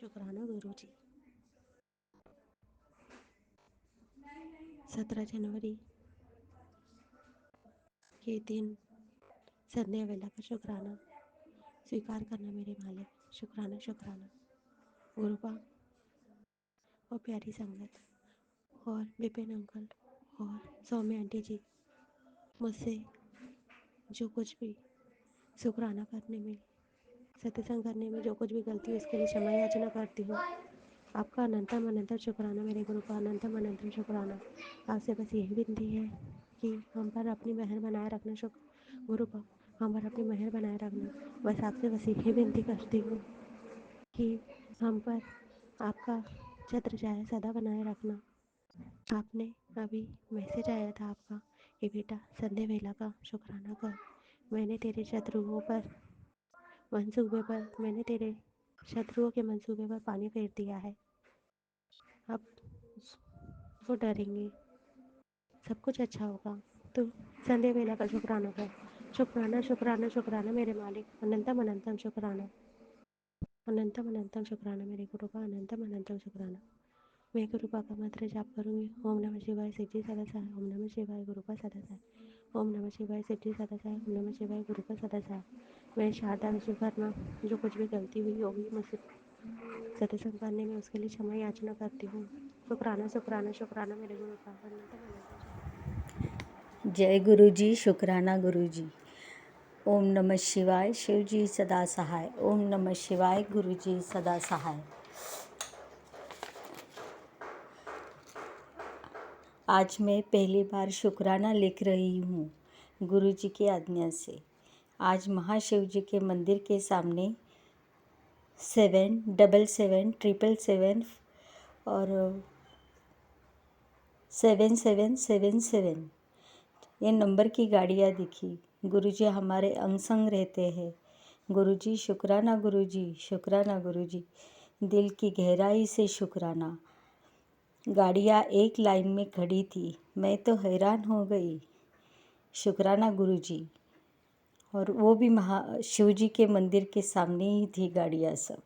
शुक्राना गुरुजी। 17 जनवरी के दिन संध्या वेला का शुक्राना स्वीकार करना मेरे मालिक। शुक्राना शुक्राना गुरुपा और प्यारी संगत और विपिन अंकल और सौम्य आंटी जी, मुझसे जो कुछ भी शुक्राना करने में, सत्संग करने में जो कुछ भी गलती है उसके लिए क्षमा याचना करती हूँ। आपका अनंतम अनंतम शुक्राना मेरे गुरु का, अनंतम अनंतम शुक्राना। आपसे बस यही विनती है कि हम पर अपनी मेहर बनाए रखना। गुरु का हम पर अपनी मेहर बनाए रखना। बस आपसे बस यही विनती करती हूँ कि हम पर आपका छत्र छाया सदा बनाए रखना। आपने अभी मैसेज आया था आपका कि बेटा संध्या वेला का शुक्राना कर। मैंने तेरे शत्रुओं पर मंसूबे पर मैंने तेरे शत्रुओं के मंसूबे पर पानी फेर दिया है। अब वो डरेंगे, सब कुछ अच्छा होगा। तो संध्या वेला का शुक्राना कर। शुक्राना शुक्राना शुक्राना मेरे मालिक, अनंतम अनंतम शुक्राना। अनंतम अनंतम शुक्राना मेरे गुरु का, अनंतम अनंतम शुक्राना। मैं गुरुपा का मंत्र जाप करूँगी। ओम नमः शिवाय सिद्धि सदा साय, ओम नमः शिवाय गुरुपा सदा साय, ओम नमः शिवाय सिद्धि सदा साय, ओम नमः शिवाय गुरुपा सदा साय। मैं शारदा विश्वकर्मा जो कुछ भी गलती हुई होगी मुझसे सत्संग करने में, उसके लिए क्षमा याचना करती हूँ। शुक्राना शुक्राना शुक्राना मेरे गुरु का, अनंतम अनंतम शुक्राना। जय गुरु जी। शुक्राना गुरु जी। ओम नमः शिवाय। शिव जी सदा सहाय। ओम नमः शिवाय। गुरु जी सदा सहाय। आज मैं पहली बार शुक्राना लिख रही हूँ गुरु जी की आज्ञा से। आज महाशिव जी के मंदिर के सामने 777 और 7777 ये नंबर की गाड़ियाँ दिखी। गुरुजी हमारे अंग संग रहते हैं। गुरुजी शुक्राना, गुरुजी शुक्राना, गुरुजी दिल की गहराई से शुक्राना। गाड़ियाँ एक लाइन में खड़ी थी, मैं तो हैरान हो गई। शुक्राना गुरुजी। और वो भी शिव जी के मंदिर के सामने ही थी गाड़ियाँ सब।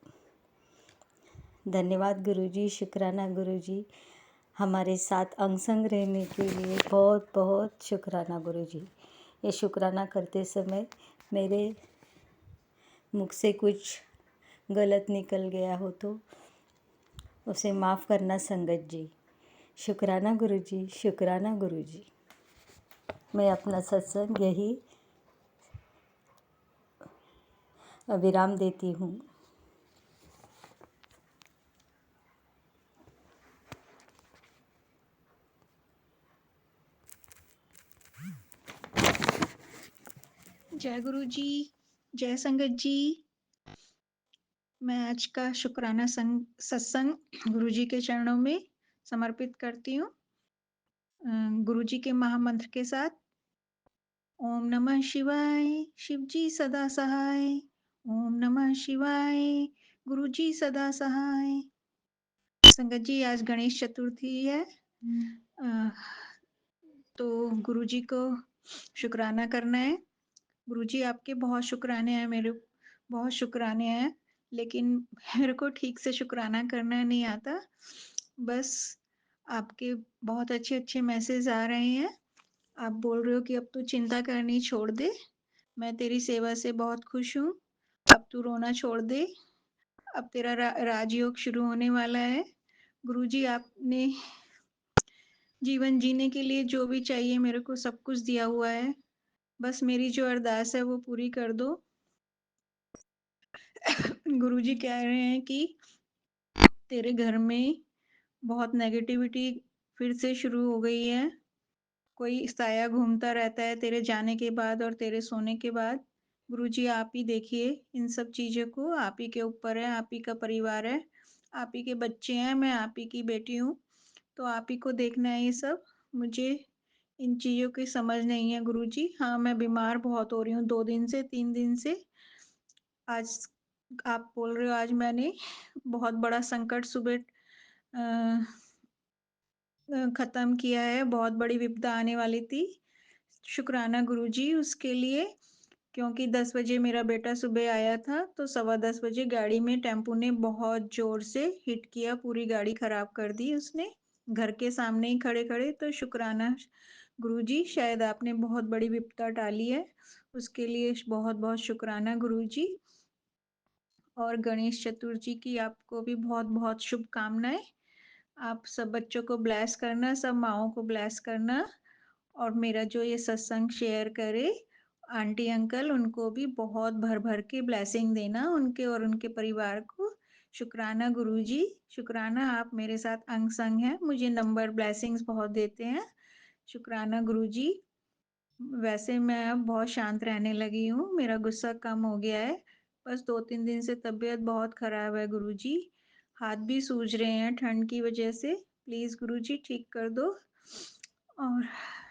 धन्यवाद गुरुजी। शुक्राना गुरुजी, हमारे साथ अंग संग रहने के लिए बहुत बहुत शुक्राना गुरुजी। ये शुक्राना करते समय मेरे मुख से कुछ गलत निकल गया हो तो उसे माफ़ करना संगत जी। शुक्राना गुरुजी, शुक्राना गुरुजी। मैं अपना सत्संग यही विराम देती हूँ। जय गुरु जी, जय संगत जी। मैं आज का शुक्राना सत्संग गुरु जी के चरणों में समर्पित करती हूँ। गुरु जी के महामंत्र के साथ। ओम नमः शिवाय, शिव जी सदा सहाय। ओम नमः शिवाय, गुरु जी सदा सहाय। संगत जी आज गणेश चतुर्थी है, तो गुरु जी को शुक्राना करना है। गुरु जी आपके बहुत शुक्राने हैं, मेरे बहुत शुक्राने हैं, लेकिन मेरे को ठीक से शुक्राना करना नहीं आता। बस आपके बहुत अच्छे अच्छे मैसेज आ रहे हैं। आप बोल रहे हो कि अब तू चिंता करनी छोड़ दे, मैं तेरी सेवा से बहुत खुश हूँ। अब तू रोना छोड़ दे, अब तेरा राजयोग शुरू होने वाला है। गुरुजी आपने जीवन जीने के लिए जो भी चाहिए मेरे को सब कुछ दिया हुआ है, बस मेरी जो अरदास है वो पूरी कर दो। गुरुजी कह रहे हैं कि तेरे घर में बहुत नेगेटिविटी फिर से शुरू हो गई है। कोई साया घूमता रहता है तेरे जाने के बाद और तेरे सोने के बाद। गुरुजी आप ही देखिए इन सब चीज़ों को, आप ही के ऊपर है, आप ही का परिवार है, आप ही के बच्चे हैं, मैं आप ही की बेटी हूँ, तो आप ही को देखना है ये सब। मुझे इन चीज़ों की समझ नहीं है गुरुजी। हाँ, मैं बीमार बहुत हो रही हूँ 2 दिन से, 3 दिन से। आज आप बोल रहे हो आज मैंने बहुत बड़ा संकट सुबह ख़त्म किया है, बहुत बड़ी विपदा आने वाली थी। शुक्राना गुरुजी उसके लिए, क्योंकि 10 बजे मेरा बेटा सुबह आया था, तो 10:15 बजे गाड़ी में टेम्पो ने बहुत ज़ोर से हिट किया, पूरी गाड़ी खराब कर दी उसने, घर के सामने ही खड़े-खड़े। तो शुक्राना गुरुजी, शायद आपने बहुत बड़ी विपदा टाली है, उसके लिए बहुत-बहुत शुक्राना गुरुजी। और गणेश चतुर्थी की आपको भी बहुत-बहुत शुभकामनाएँ। आप सब बच्चों को ब्लेस करना, सब माँओं को ब्लेस करना, और मेरा जो ये सत्संग शेयर करे, आंटी अंकल उनको भी बहुत भर-भर के ब्लेसिंग देना, उनके और उनके परिवार को। शुक्राना गुरुजी, शुक्राना आप मेरे साथ अंग-संग हैं, मुझे नंबर ब्लेसिंग्स बहुत देते हैं। शुक्राना गुरुजी। वैसे मैं अब बहुत शांत रहने लगी हूँ, मेरा गुस्सा कम हो गया है, बस 2-3 दिन से तबीयत बहुत ख़राब है गुरुजी। हाथ भी सूज रहे हैं ठंड की वजह से, प्लीज़ गुरुजी ठीक कर दो। और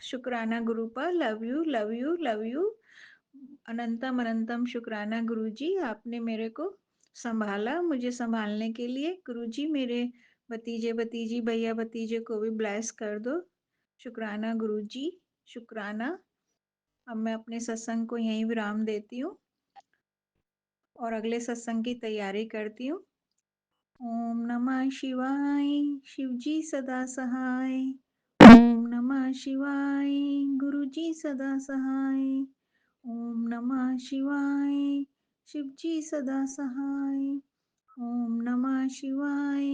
शुक्राना गुरुपा, love you, love you, love you. अनंतम अनंतम शुक्राना गुरुजी, आपने मेरे को सँभाला, मुझे सँभालने के लिए। गुरुजी मेरे भतीजे-भतीजी, भैया-भतीजे को भी ब्लेस कर दो। शुक्राना गुरुजी, शुक्राना। अब मैं अपने सत्संग को यहीं विराम देती हूँ और अगले सत्संग की तैयारी करती हूँ। ओम नमः शिवाय, शिवजी सदा सहाय। ओम नमः शिवाय, गुरुजी सदा सहाय। ओम नमः शिवाय, शिवजी सदा सहाय। ओम नमः शिवाय,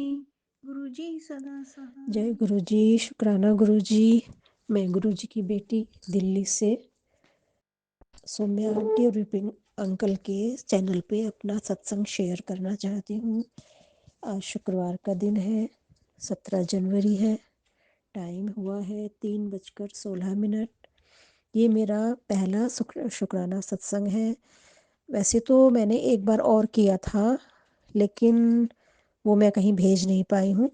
गुरुजी सदा सहाय। जय गुरु जी, शुक्राना गुरु जी। मैं गुरु जी की बेटी दिल्ली से सौम्या आंटी और विपिन अंकल के चैनल पे अपना सत्संग शेयर करना चाहती हूँ। आज शुक्रवार का दिन है, 17 जनवरी है, टाइम हुआ है 3:16। ये मेरा पहला शुक्राना सत्संग है। वैसे तो मैंने एक बार और किया था, लेकिन वो मैं कहीं भेज नहीं पाई हूँ,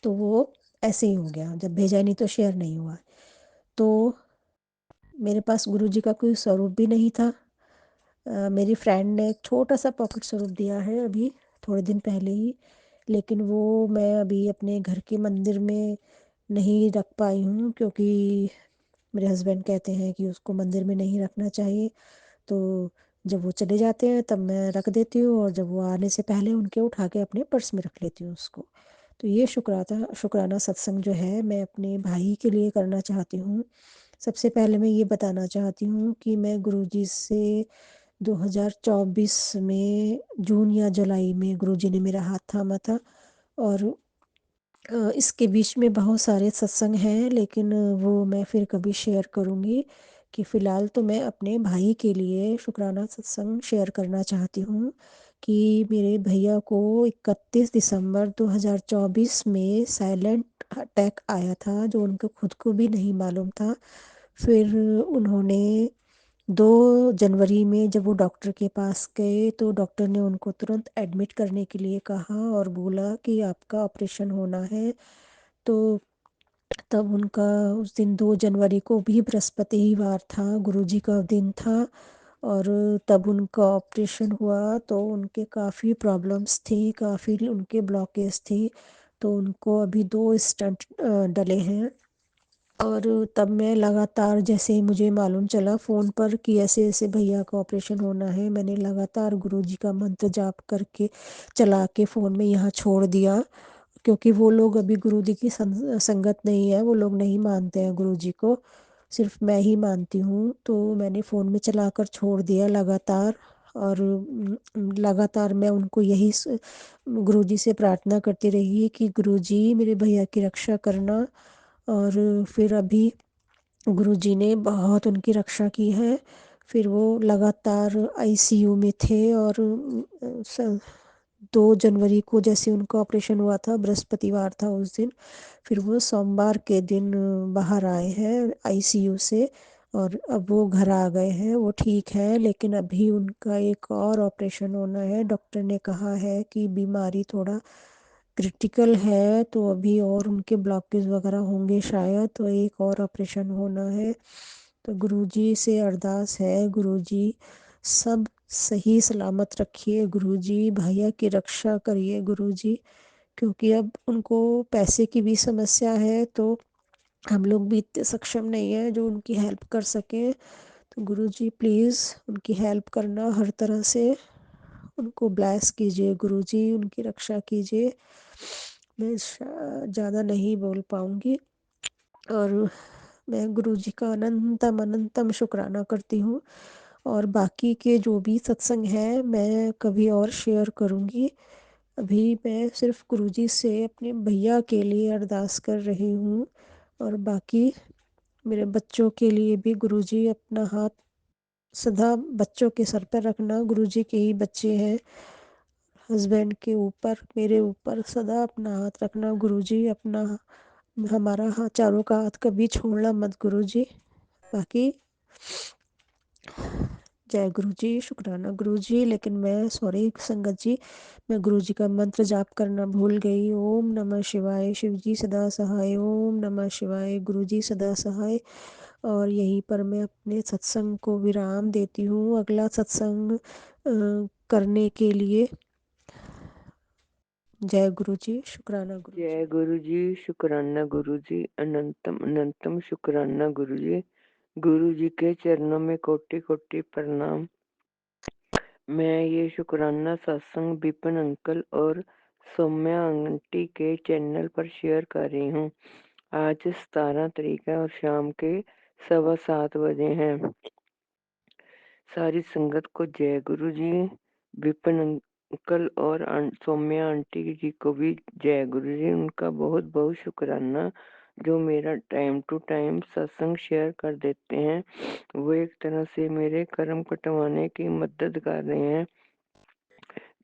तो वो ऐसे ही हो गया, जब भेजा नहीं तो शेयर नहीं हुआ। तो मेरे पास गुरु जी का कोई स्वरूप भी नहीं था। मेरी फ्रेंड ने एक छोटा सा पॉकेट स्वरूप दिया है अभी थोड़े दिन पहले ही, लेकिन वो मैं अभी अपने घर के मंदिर में नहीं रख पाई हूँ, क्योंकि मेरे हस्बैंड कहते हैं कि उसको मंदिर में नहीं रखना चाहिए। तो जब वो चले जाते हैं तब मैं रख देती हूँ, और जब वो आने से पहले उनके उठा के अपने पर्स में रख लेती हूँ उसको। तो ये शुक्राना सत्संग जो है मैं अपने भाई के लिए करना चाहती हूँ। सबसे पहले मैं ये बताना चाहती हूँ कि मैं गुरुजी से 2024 में जून या जुलाई में गुरुजी ने मेरा हाथ थामा था, और इसके बीच में बहुत सारे सत्संग हैं, लेकिन वो मैं फिर कभी शेयर करूँगी। कि फ़िलहाल तो मैं अपने भाई के लिए शुक्राना सत्संग शेयर करना चाहती हूँ कि मेरे भैया को 31 दिसंबर 2024 में साइलेंट अटैक आया था, जो उनको खुद को भी नहीं मालूम था। फिर उन्होंने 2 जनवरी में जब वो डॉक्टर के पास गए, तो डॉक्टर ने उनको तुरंत एडमिट करने के लिए कहा और बोला कि आपका ऑपरेशन होना है। तो तब उनका उस दिन 2 जनवरी को भी बृहस्पतिवार था, गुरुजी का दिन था, और तब उनका ऑपरेशन हुआ। तो उनके काफ़ी प्रॉब्लम्स थी, काफ़ी उनके ब्लॉकेज थी, तो उनको अभी 2 स्टंट डले हैं। और तब मैं लगातार, जैसे ही मुझे मालूम चला फ़ोन पर कि ऐसे ऐसे भैया का ऑपरेशन होना है, मैंने लगातार गुरुजी का मंत्र जाप करके चला के फ़ोन में यहाँ छोड़ दिया, क्योंकि वो लोग अभी गुरुजी की संगत नहीं है, वो लोग नहीं मानते हैं गुरुजी को, सिर्फ मैं ही मानती हूँ। तो मैंने फ़ोन में चलाकर छोड़ दिया लगातार, और लगातार मैं उनको यही गुरुजी से प्रार्थना करती रही कि गुरुजी मेरे भैया की रक्षा करना। और फिर अभी गुरुजी ने बहुत उनकी रक्षा की है। फिर वो लगातार आईसीयू में थे, और 2 जनवरी को जैसे उनका ऑपरेशन हुआ था, बृहस्पतिवार था उस दिन, फिर वो सोमवार के दिन बाहर आए हैं आईसीयू से, और अब वो घर आ गए हैं, वो ठीक है। लेकिन अभी उनका एक और ऑपरेशन होना है, डॉक्टर ने कहा है कि बीमारी थोड़ा क्रिटिकल है, तो अभी और उनके ब्लॉकेज वगैरह होंगे शायद, तो एक और ऑपरेशन होना है। तो गुरुजी से अरदास है, गुरुजी सब सही सलामत रखिए, गुरुजी भैया की रक्षा करिए गुरुजी, क्योंकि अब उनको पैसे की भी समस्या है, तो हम लोग भी इतने सक्षम नहीं है जो उनकी हेल्प कर सकें। तो तो गुरुजी प्लीज़ उनकी हेल्प करना हर तरह से, उनको ब्लेस कीजिए गुरुजी, उनकी रक्षा कीजिए। मैं ज़्यादा नहीं बोल पाऊँगी, और मैं गुरुजी का अनंतम अनंतम शुक्राना करती हूँ। और बाकी के जो भी सत्संग हैं मैं कभी और शेयर करूँगी। अभी मैं सिर्फ गुरुजी से अपने भैया के लिए अरदास कर रही हूँ, और बाकी मेरे बच्चों के लिए भी गुरुजी अपना हाथ सदा बच्चों के सर पर रखना। गुरुजी के ही बच्चे हैं, हस्बैंड के ऊपर, मेरे ऊपर सदा अपना हाथ रखना गुरुजी। अपना हमारा हाथ, चारों का हाथ कभी छोड़ना मत गुरुजी। बाकी जय गुरुजी, शुक्राना गुरुजी। लेकिन मैं सॉरी संगत जी, मैं गुरुजी का मंत्र जाप करना भूल गई। ओम नमः शिवाय, शिवजी सदा सहाय। ओम नमः शिवाय, गुरुजी सदा सहाय। और यहीं पर मैं अपने सत्संग को विराम देती हूँ। अगला सत्संग करने के लिए जय गुरुजी, शुक्राना गुरुजी। जय गुरु जी, शुक्राना गुरु जी, अनंतम अनंतम शुक्राना गुरु जी। गुरु जी के चरणों में कोटि कोटि प्रणाम। मैं ये शुक्राना सत्संग विपिन अंकल और सौम्या आंटी के चैनल पर शेयर कर रही हूँ। आज 17 तारीख है और शाम के 7:15 बजे हैं। सारी संगत को जय गुरु जी। विपिन अंकल और सौम्या आंटी जी को भी जय गुरु जी। उनका बहुत बहुत शुक्राना जो मेरा टाइम टू टाइम सत्संग शेयर कर देते हैं। वो एक तरह से मेरे कर्म कटवाने की मदद कर रहे हैं।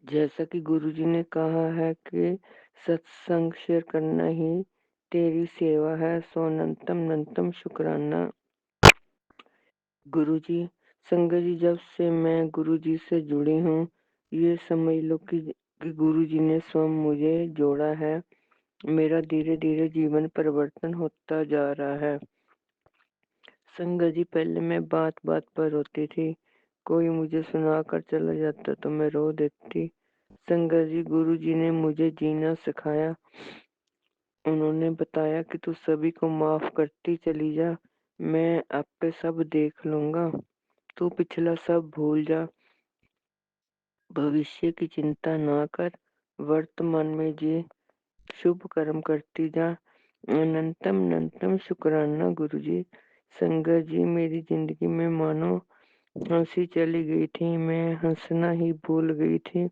जैसा कि गुरुजी ने कहा है कि सत्संग शेयर करना ही तेरी सेवा है, सो अनंतम अनंतम शुक्राना गुरुजी। संगत जी, जब से मैं गुरुजी से जुड़ी हूँ, ये समझ लो कि गुरुजी ने स्वयं मुझे जोड़ा है। मेरा धीरे धीरे जीवन परिवर्तन होता जा रहा है। संगत जी, पहले मैं बात बात पर रोती थी, कोई मुझे सुना कर चला जाता तो मैं रो देती। संगत जी, गुरुजी ने मुझे जीना सिखाया। उन्होंने बताया कि तू सभी को माफ करती चली जा, मैं आपे सब देख लूंगा। तू पिछला सब भूल जा, भविष्य की चिंता ना कर, वर्तमान में जी, शुभ कर्म करती जा। अनंतम अनंतम शुक्राना गुरुजी। संगत जी, मेरी जिंदगी में मानो हंसी चली गई थी, मैं हंसना ही भूल गई थी।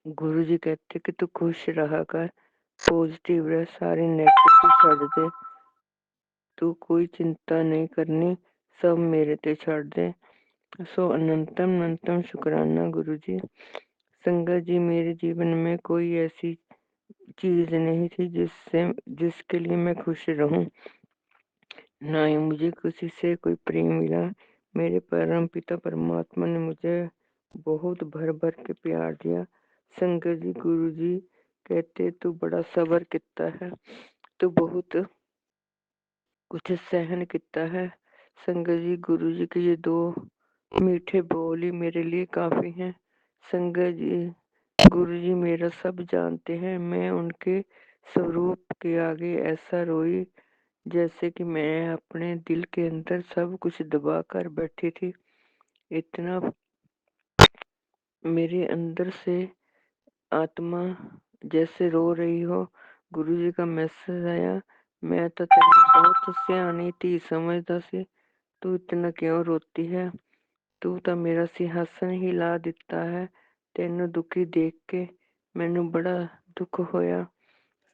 गुरुजी कहते कि तू खुश रहा कर, पॉजिटिव रह, सारी नेगेटिव छोड़ दे, तू कोई चिंता नहीं करनी, सब मेरे ते छोड़ दे। सो अनंतम अनंतम शुक्राना गुरुजी। संगत जी, मेरे जीवन में कोई ऐसी चीज नहीं थी जिसके लिए मैं खुश रहूं, ना ही मुझे किसी से कोई प्रेम मिला। मेरे परम पिता परमात्मा ने मुझे बहुत भर भर के प्यार दिया। संगत जी, गुरुजी कहते तू बड़ा सब्र किता है, तू बहुत कुछ सहन किता है। संगत जी, गुरुजी के ये 2 मीठे बोल ही मेरे लिए काफी हैं। संगत जी, गुरुजी मेरा सब जानते हैं। मैं उनके स्वरूप के आगे ऐसा रोई जैसे कि मैं अपने दिल के अंदर सब कुछ दबा कर बैठी थी। इतना मेरे अंदर से आत्मा जैसे रो रही हो। गुरुजी का मैसेज आया, मैं तो तेरी बहुत सियानी थी, समझदा सी, तू इतना क्यों रोती है, तू तो मेरा सिंहासन हिला दिता है। तेनू दुखी देख के मैनू बड़ा दुख होया।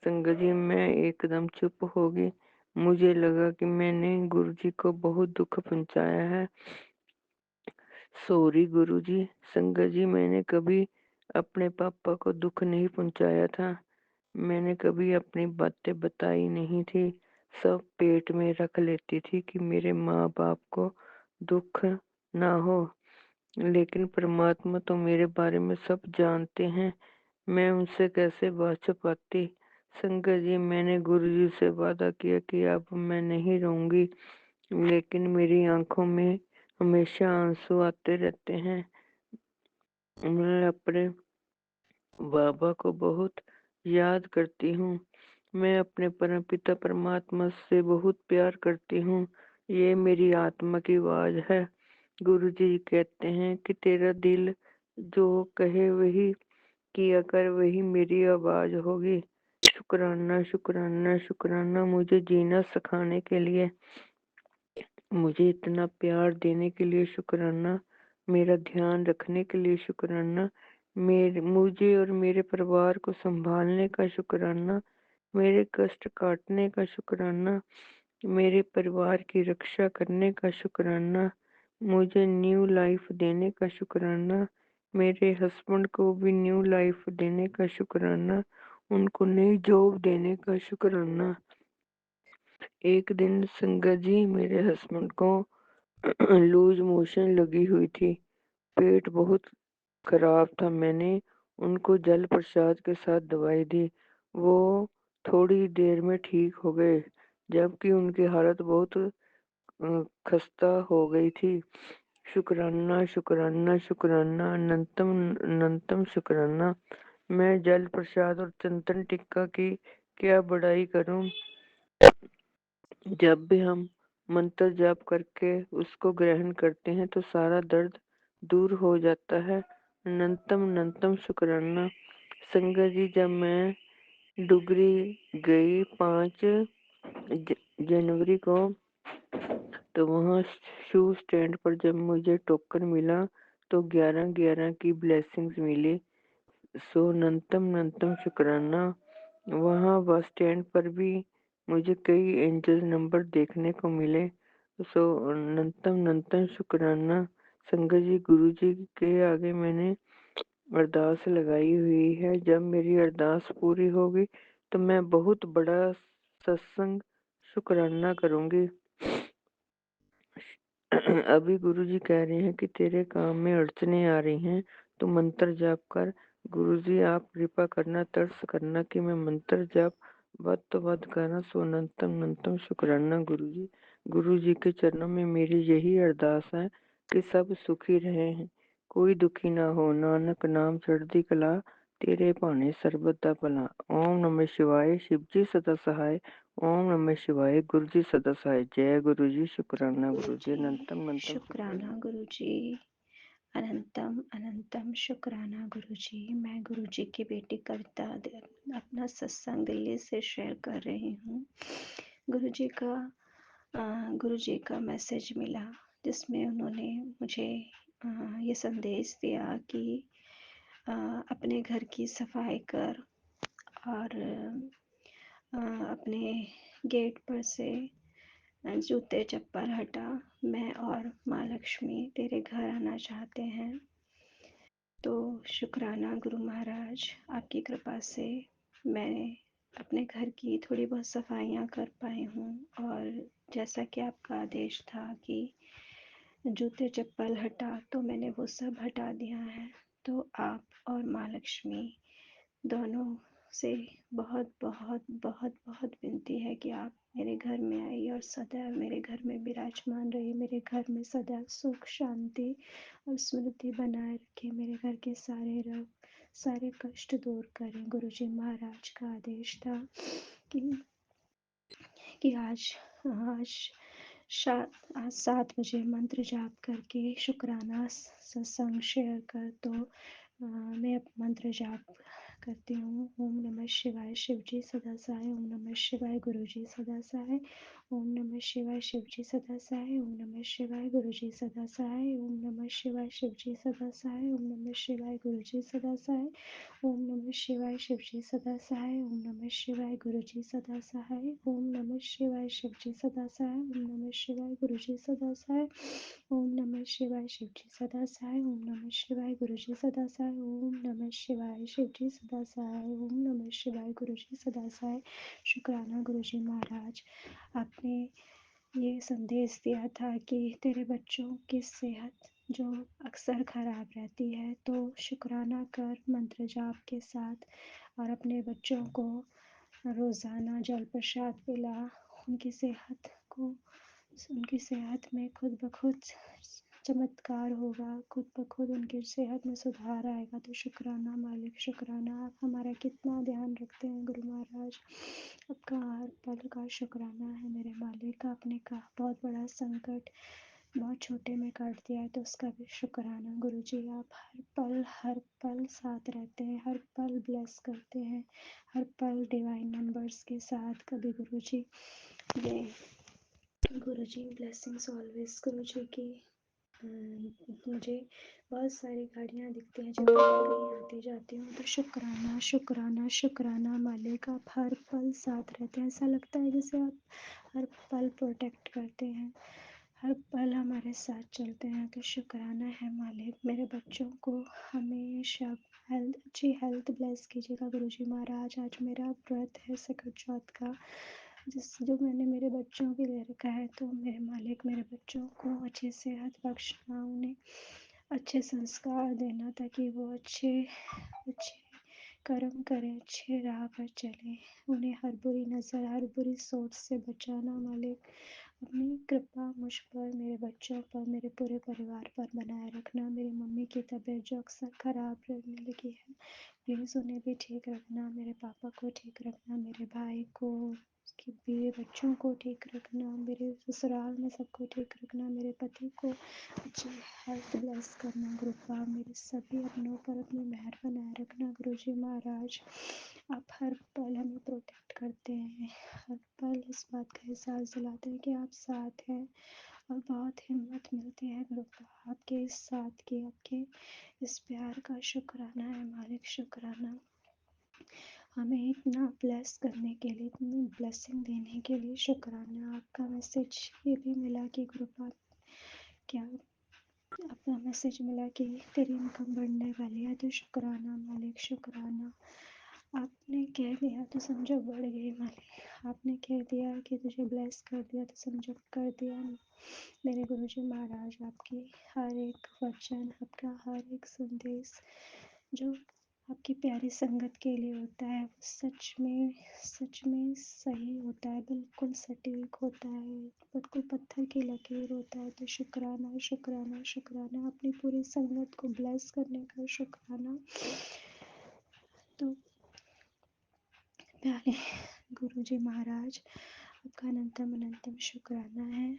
संगत जी, मैं एकदम चुप हो गई। मुझे लगा कि मैंने गुरुजी को बहुत दुख पहुंचाया है। सॉरी गुरुजी। संगत जी, मैंने कभी अपने पापा को दुख नहीं पहुंचाया था। मैंने कभी अपनी बातें बताई नहीं थी, सब पेट में रख लेती थी कि मेरे माँ बाप को दुख ना हो। लेकिन परमात्मा तो मेरे बारे में सब जानते हैं, मैं उनसे कैसे बात छुपाती। संगत जी, मैंने गुरुजी से वादा किया कि अब मैं नहीं रहूंगी, लेकिन मेरी आंखों में हमेशा आंसू आते रहते हैं। मैं अपने बाबा को बहुत याद करती हूँ। मैं अपने परमपिता परमात्मा से बहुत प्यार करती हूँ। ये मेरी आत्मा की आवाज है। गुरुजी कहते हैं कि तेरा दिल जो कहे वही किया कर, वही मेरी आवाज होगी। शुक्राना शुक्राना शुक्राना मुझे जीना सिखाने के लिए, मुझे इतना प्यार देने के लिए शुक्राना, मेरा ध्यान रखने के लिए शुक्राना, मेरे मुझे और मेरे परिवार को संभालने का शुक्राना, मेरे कष्ट काटने का शुक्राना, मेरे परिवार की रक्षा करने का शुक्राना, मुझे न्यू लाइफ देने का शुक्राना, मेरे हस्बैंड को भी न्यू लाइफ देने का शुक्राना, उनको नई जॉब देने का शुक्राना। एक दिन संगत जी, मेरे हस्बैंड को लूज मोशन लगी हुई थी, पेट बहुत खराब था। मैंने उनको जल प्रसाद के साथ दवाई दी, वो थोड़ी देर में ठीक हो गए, जबकि उनकी हालत बहुत खस्ता हो गई थी। शुक्राना शुक्राना शुक्राना अनंतम अनंतम शुक्राना। मैं जल प्रसाद और चंदन टिक्का की क्या बड़ाई करूं। जब भी हम मंत्र जाप करके उसको ग्रहण करते हैं तो सारा दर्द दूर हो जाता है। अनंतम अनंतम शुक्राना। संगत जी, जब मैं डुगरी गई 5 जनवरी को, तो वहाँ शू स्टैंड पर जब मुझे टोकन मिला तो 11-11 की ब्लेसिंग्स मिली। सो अनंतम अनंतम शुक्राना। वहाँ बस स्टैंड पर भी मुझे कई एंजल नंबर देखने को मिले। सो अनंतम अनंतम शुक्राना। संगत जी, गुरु जी के आगे मैंने अरदास लगाई हुई है। जब मेरी अरदास पूरी होगी तो मैं बहुत बड़ा सत्संग शुक्राना करूंगी। अभी गुरुजी कह रहे हैं कि तेरे काम में अड़चने आ रही हैं, तो मंत्र जाप कर। गुरुजी, आप कृपा करना, तरस करना कि मैं मंत्र जाप वध तो वध करना। सो अनंतम अनंतम शुक्राना गुरुजी। गुरुजी के चरणों में मेरी यही अरदास है कि सब सुखी रहे हैं, कोई दुखी ना हो। नानक नाम चढ़दी कला, तेरे भाने सरबत दा भला। ओम नमः शिवाय। शिवजी सदा सहाय। ओम नमः शिवाय। गुरु जी सदा सहाय। जय गुरु जी। शुक्राना गुरु जी। गुरुजी अनंतम अनंतम शुक्राना गुरुजी, अनंतम अनंतम शुक्राना गुरुजी। मैं गुरुजी की बेटी कविता अपना सत्संग दिल्ली से शेयर कर रही हूँ। गुरुजी का गुरुजी का मैसेज मिला जिसमें उन्होंने मुझे ये संदेश दिया कि अपने घर की सफाई कर और अपने गेट पर से जूते चप्पल हटा, मैं और माँ लक्ष्मी तेरे घर आना चाहते हैं। तो शुक्राना गुरु महाराज, आपकी कृपा से मैं अपने घर की थोड़ी बहुत सफाइयाँ कर पाई हूँ, और जैसा कि आपका आदेश था कि जूते चप्पल हटा, तो मैंने वो सब हटा दिया है। तो आप और माँ लक्ष्मी दोनों से बहुत बहुत बहुत बहुत विनती है कि आप मेरे घर में आइए और सदैव मेरे घर में विराजमान रहिए। मेरे घर में सदैव सुख शांति और स्मृति बनाए रखें। मेरे घर के सारे रोग, सारे कष्ट दूर करें। गुरुजी महाराज का आदेश था कि आज आज आज 7 बजे मंत्र जाप करके शुक्राना सत्संग शेयर कर। तो मैं अब मंत्र जाप करती हूँ। ओम नमः शिवाय। शिवजी सदा सहाय। ओम नमः शिवाय। गुरुजी सदा सहाय। ओम नमः शिवाय। शिवजी सदा सहाय। ओम नमः शिवाय। गुरुजी सदा सहाय। ओम नमः शिवाय। शिवजी सदा सहाय। ओम नमः शिवाय। गुरुजी सदा सहाय। ओम नमः शिवाय। शिवजी सदा सहाय। ओम नमः शिवाय। गुरुजी सदा सहाय। ओम नमः शिवाय। शिवजी सदा सहाय। ओम नमः शिवाय। गुरुजी सदा सहाय। ओम नमः शिवाय। शिवजी सदा सहाय। ओम नमः शिवाय। गुरुजी सदा सहाय। ओम नमः शिवाय। शिवजी सदा सहाय। ओम नमः शिवाय। गुरुजी सदा सहाय। शुक्राना गुरुजी महाराज, आपने ये संदेश दिया था कि तेरे बच्चों की सेहत जो अक्सर खराब रहती है, तो शुक्राना कर मंत्र जाप के साथ, और अपने बच्चों को रोज़ाना जल प्रसाद पिला। उनकी सेहत को, उनकी सेहत में खुद ब खुद चमत्कार होगा, खुद ब खुद उनकी सेहत में सुधार आएगा। तो शुक्राना मालिक, शुक्राना, आप हमारा कितना ध्यान रखते हैं गुरु महाराज। आपका हर पल का शुक्राना है मेरे मालिक। आपने कहा बहुत बड़ा संकट बहुत छोटे में काट दिया है, तो उसका भी शुक्राना गुरुजी। आप हर पल साथ रहते हैं, हर पल ब्लेस करते हैं, हर पल डिवाइन नंबर्स के साथ। कभी गुरुजी ये गुरुजी ब्लेसिंग्स ऑलवेज गुरुजी की। मुझे बहुत सारी गाड़ियाँ दिखती हैं जब मैं कहीं आती जाती हूँ, तो शुक्राना शुक्राना शुक्राना मालिक। आप हर पल साथ रहते हैं, ऐसा लगता है जैसे आप हर पल प्रोटेक्ट करते हैं, हर पल हमारे साथ चलते हैं। तो शुक्राना है मालिक। मेरे बच्चों को हमेशा अच्छी हेल्थ ब्लेस कीजिएगा गुरुजी महाराज। आज मेरा व्रत है सकट चौथ का, जो मैंने मेरे बच्चों के लिए रखा है। तो मेरे मालिक मेरे बच्चों को अच्छी सेहत बख्शना, उन्हें अच्छे संस्कार देना, ताकि वो अच्छे कर्म करें, अच्छे राह पर चलें। उन्हें हर बुरी नज़र, हर बुरी सोच से बचाना मालिक। अपनी कृपा मुझ पर, मेरे बच्चों पर, मेरे पूरे परिवार पर बनाए रखना। मेरी मम्मी की तबीयत जो अक्सर ख़राब रहने लगी है, प्लीज़ उन्हें भी ठीक रखना। मेरे पापा को ठीक रखना, मेरे भाई को, उसके मेरे बच्चों को ठीक रखना, मेरे ससुराल में सबको ठीक रखना, मेरे पति को अच्छी हेल्थ ब्लेस करना। कृपा मेरे सभी अपनों पर अपनी मेहर बनाए रखना गुरुजी महाराज। आप हर पल हमें प्रोटेक्ट करते हैं, हर पल इस बात का एहसास दिलाते हैं कि आप साथ हैं, और बहुत हिम्मत मिलती है कृपा आपके इस साथ की, आपके इस प्यार का शुक्राना है मालिक। शुक्राना हमें इतना ब्लेस करने के लिए, इतनी ब्लेसिंग देने के लिए शुक्राना। आपका मैसेज ये भी मिला कि कृपा क्या आपका मैसेज मिला कि तेरी इनकम बढ़ने वाली है। तो शुक्राना मालिक, शुक्राना। आपने कह दिया तो समझो बढ़ गई मालिक। आपने कह दिया कि तुझे ब्लेस कर दिया तो समझो कर दिया। मेरे गुरुजी महाराज, आपकी हर एक वचन, आपका हर एक संदेश जो आपकी प्यारी संगत के लिए होता है, वो सच में सही होता है, बिल्कुल सटीक होता है, बिल्कुल पत्थर की लकीर होता है। तो शुक्राना शुक्राना शुक्राना, अपनी पूरी संगत को ब्लेस करने का शुक्राना। तो प्यारे गुरुजी महाराज, आपका अनंतम शुक्राना है।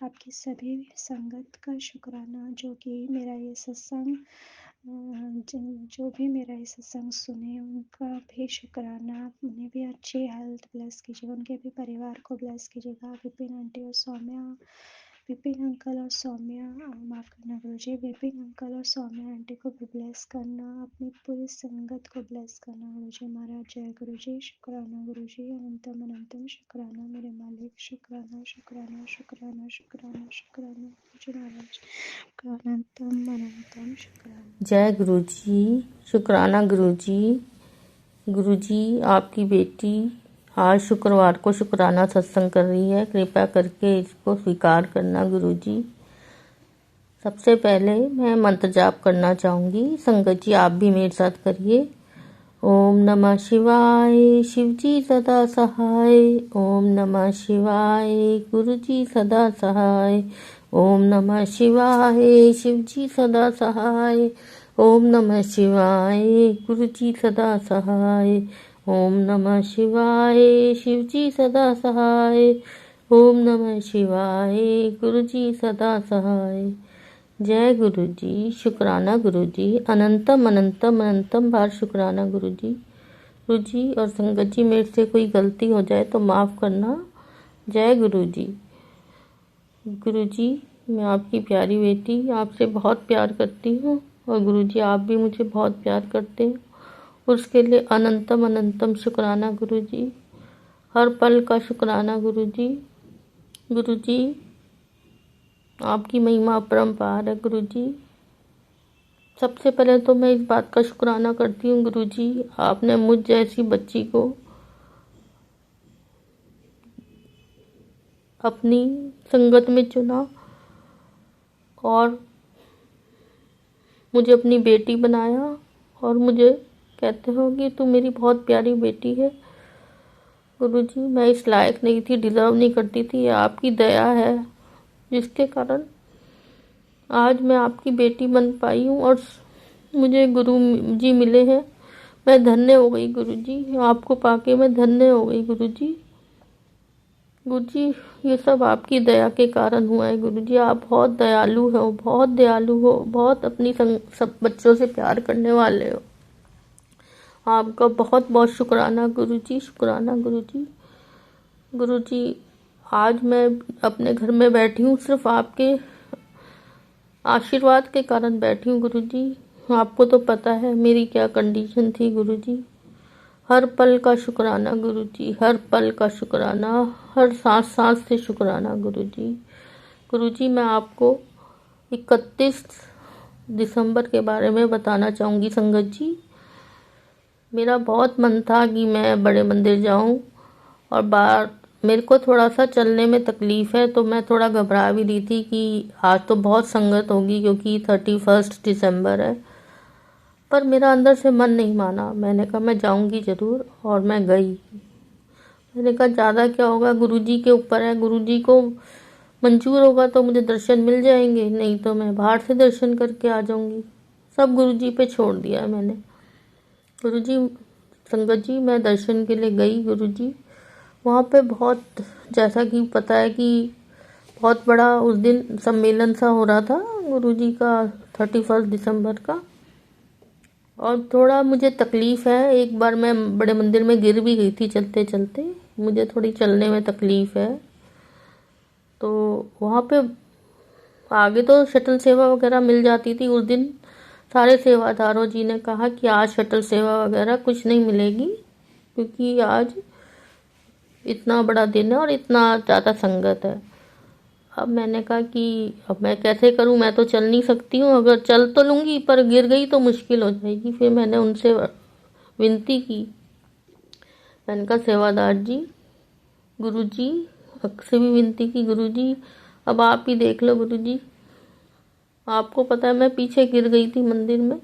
आपकी सभी संगत का शुक्राना, जो कि मेरा ये सत्संग जो भी मेरा ये सत्संग सुने, उनका भी शुक्राना। उन्हें भी अच्छी हेल्थ ब्लेस कीजिएगा, उनके भी परिवार को ब्लेस कीजिएगा। विपिन आंटी और सौम्या, विपिन अंकल और सौम्या, माफ़ करना गुरुजी, विपिन अंकल और सौम्या आंटी को भी ब्लेस करना, अपनी पूरी संगत को ब्लेस करना गुरुजी महाराज। जय गुरुजी। शुक्राना गुरुजी, अनंतम शुक्राना मेरे मालिक। शुक्राना शुक्राना शुक्राना शुक्राना शुक्राना गुरुजी महाराज का अनंतम शुक्राना। जय गुरुजी। शुक्राना गुरुजी। गुरुजी, आपकी बेटी आज शुक्रवार को शुक्राना सत्संग कर रही है, कृपया करके इसको स्वीकार करना गुरुजी। सबसे पहले मैं मंत्र जाप करना चाहूँगी, संगत जी आप भी मेरे साथ करिए। ओम नमः शिवाय, शिवजी सदा सहाय। ओम नमः शिवाय, गुरुजी सदा सहाय। ओम नमः शिवाय, शिवजी सदा सहाय। ओम नमः शिवाय, गुरुजी सदा सहाय। ओम नमः शिवाय, शिवजी सदा सहाय। ओम नमः शिवाय, गुरुजी सदा सहाय। जय गुरुजी। शुक्राना गुरुजी, अनंतम बार शुक्राना गुरुजी। गुरुजी और संगत जी, मेरे से कोई गलती हो जाए तो माफ़ करना। जय गुरुजी। गुरुजी, मैं आपकी प्यारी बेटी आपसे बहुत प्यार करती हूँ, और गुरुजी आप भी मुझे बहुत प्यार करते हैं, उसके लिए अनंतम शुक्राना गुरुजी। हर पल का शुक्राना गुरुजी। गुरुजी, आपकी महिमा अपरंपार है गुरुजी। सबसे पहले तो मैं इस बात का शुक्राना करती हूँ गुरुजी, आपने मुझ जैसी बच्ची को अपनी संगत में चुना और मुझे अपनी बेटी बनाया, और मुझे कहते हो कि तू मेरी बहुत प्यारी बेटी है। गुरुजी, मैं इस लायक नहीं थी, डिज़र्व नहीं करती थी, ये आपकी दया है। जिसके कारण आज मैं आपकी बेटी बन पाई हूँ और मुझे गुरु जी मिले हैं। मैं धन्य हो गई गुरु जी, आपको पाके मैं धन्य हो गई गुरु जी। गुरु जी ये सब आपकी दया के कारण हुआ है गुरु जी। आप बहुत दयालु हो, बहुत दयालु हो, बहुत अपनी सब बच्चों से प्यार करने वाले हो। आपका बहुत बहुत शुक्राना गुरु जी, शुक्राना गुरु जी। गुरु जी आज मैं अपने घर में बैठी हूँ, सिर्फ आपके आशीर्वाद के कारण बैठी हूँ गुरु जी। आपको तो पता है मेरी क्या कंडीशन थी गुरु जी। हर पल का शुक्राना गुरु जी, हर पल का शुक्राना, हर सांस सांस से शुक्राना गुरु जी। गुरु जी मैं आपको 31 दिसंबर के बारे में बताना चाहूँगी संगत जी। मेरा बहुत मन था कि मैं बड़े मंदिर जाऊँ और मेरे को थोड़ा सा चलने में तकलीफ़ है, तो मैं थोड़ा घबरा भी रही थी कि आज तो बहुत संगत होगी क्योंकि 31 दिसंबर है। पर मेरा अंदर से मन नहीं माना। मैंने कहा मैं जाऊंगी ज़रूर, और मैं गई। मैंने कहा ज़्यादा क्या होगा, गुरुजी के ऊपर है, गुरुजी को मंजूर होगा तो मुझे दर्शन मिल जाएंगे, नहीं तो मैं बाहर से दर्शन करके आ जाऊंगी। सब गुरुजी पे छोड़ दिया है मैंने। गुरुजी संगत जी मैं दर्शन के लिए गई गुरुजी। वहाँ पे बहुत, जैसा कि पता है कि बहुत बड़ा उस दिन सम्मेलन सा हो रहा था गुरुजी का 31 दिसंबर का। और थोड़ा मुझे तकलीफ़ है, एक बार मैं बड़े मंदिर में गिर भी गई थी चलते चलते। मुझे थोड़ी चलने में तकलीफ़ है। तो वहाँ पे आगे तो शटल सेवा वगैरह मिल जाती थी। उस दिन सारे सेवादारों जी ने कहा कि आज शटल सेवा वगैरह कुछ नहीं मिलेगी, क्योंकि आज इतना बड़ा दिन है और इतना ज़्यादा संगत है। अब मैंने कहा कि अब मैं कैसे करूं, मैं तो चल नहीं सकती हूं, अगर चल तो लूँगी पर गिर गई तो मुश्किल हो जाएगी। फिर मैंने उनसे विनती की। मैंने कहा सेवादार जी, गुरुजी से भी विनती की, गुरुजी अब आप ही देख लो गुरुजी। आपको पता है मैं पीछे गिर गई थी मंदिर में,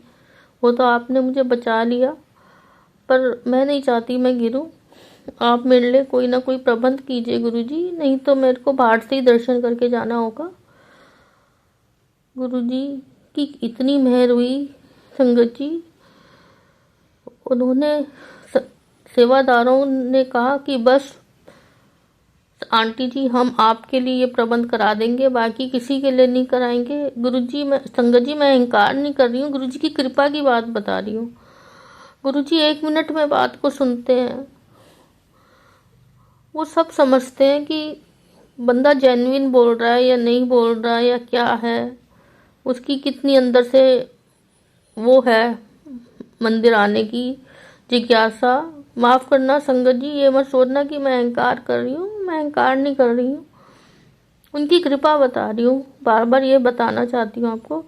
वो तो आपने मुझे बचा लिया, पर मैं नहीं चाहती मैं गिरूं। आप मेरे लिए कोई ना कोई प्रबंध कीजिए गुरुजी, नहीं तो मेरे को बाहर से ही दर्शन करके जाना होगा। गुरुजी की इतनी मेहर हुई संगत जी। उन्होंने सेवादारों ने कहा कि बस आंटी जी हम आपके लिए ये प्रबंध करा देंगे, बाकी किसी के लिए नहीं कराएंगे। गुरुजी मैं संगत जी मैं इनकार नहीं कर रही हूँ, गुरुजी की कृपा की बात बता रही हूँ। गुरुजी 1 मिनट में बात को सुनते हैं। वो सब समझते हैं कि बंदा जेन्युइन बोल रहा है या नहीं बोल रहा है या क्या है, उसकी कितनी अंदर से वो है मंदिर आने की जिज्ञासा। माफ़ करना संगत जी, ये मत सोचना कि मैं अहंकार कर रही हूँ, मैं अहंकार नहीं कर रही हूँ, उनकी कृपा बता रही हूँ, बार बार ये बताना चाहती हूँ आपको।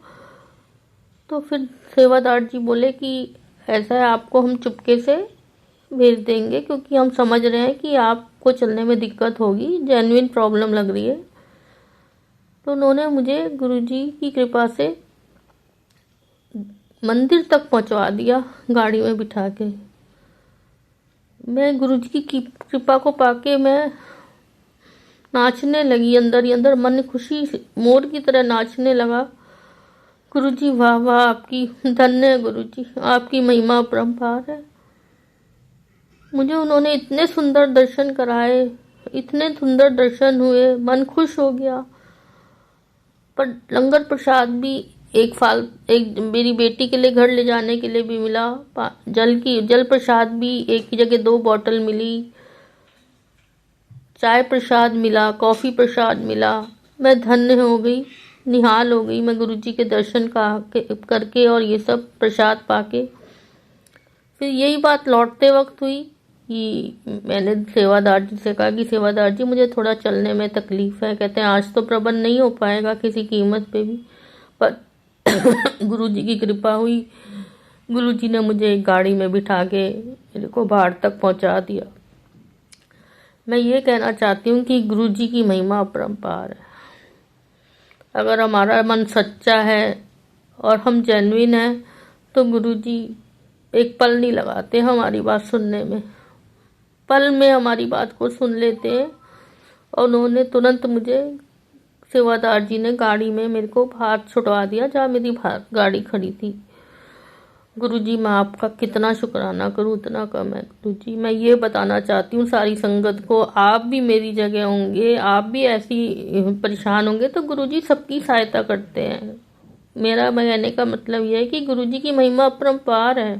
तो फिर सेवादार जी बोले कि ऐसा है, आपको हम चुपके से भेज देंगे क्योंकि हम समझ रहे हैं कि आपको चलने में दिक्कत होगी, जेन्युइन प्रॉब्लम लग रही है। तो उन्होंने मुझे गुरुजी की कृपा से मंदिर तक पहुंचवा दिया गाड़ी में बिठा के। मैं गुरुजी की कृपा को पाके मैं नाचने लगी, अंदर ही अंदर मन खुशी से मोर की तरह नाचने लगा। गुरुजी वाह वाह, आपकी धन्य है गुरुजी, आपकी महिमा अपरंपार है। मुझे उन्होंने इतने सुंदर दर्शन कराए, इतने सुंदर दर्शन हुए, मन खुश हो गया। पर लंगर प्रसाद भी एक मेरी बेटी के लिए घर ले जाने के लिए भी मिला। जल प्रसाद भी एक की जगह 2 बॉटल मिली, चाय प्रसाद मिला, कॉफ़ी प्रसाद मिला। मैं धन्य हो गई, निहाल हो गई मैं गुरुजी के दर्शन करके और ये सब प्रसाद पाके। फिर यही बात लौटते वक्त हुई कि मैंने सेवादार जी से कहा कि सेवादार जी मुझे थोड़ा चलने में तकलीफ़ है। कहते हैं आज तो प्रबंध नहीं हो पाएगा किसी कीमत पे भी, पर गुरुजी की कृपा हुई। गुरुजी ने मुझे एक गाड़ी में बिठा के मेरे को बाहर तक पहुंचा दिया। मैं ये कहना चाहती हूँ कि गुरुजी की महिमा अपरंपार है। अगर हमारा मन सच्चा है और हम जेन्युइन हैं तो गुरुजी एक पल नहीं लगाते हमारी बात सुनने में, पल में हमारी बात को सुन लेते हैं। और उन्होंने तुरंत मुझे सेवादार जी ने गाड़ी में मेरे को बाहर छुड़वा दिया जहाँ मेरी बाहर गाड़ी खड़ी थी। गुरुजी मैं आपका कितना शुक्राना करूँ उतना कम है। गुरुजी मैं ये बताना चाहती हूँ सारी संगत को, आप भी मेरी जगह होंगे, आप भी ऐसी परेशान होंगे तो गुरुजी सबकी सहायता करते हैं। मेरा कहने का मतलब यह है कि गुरुजी की महिमा अपरंपार है।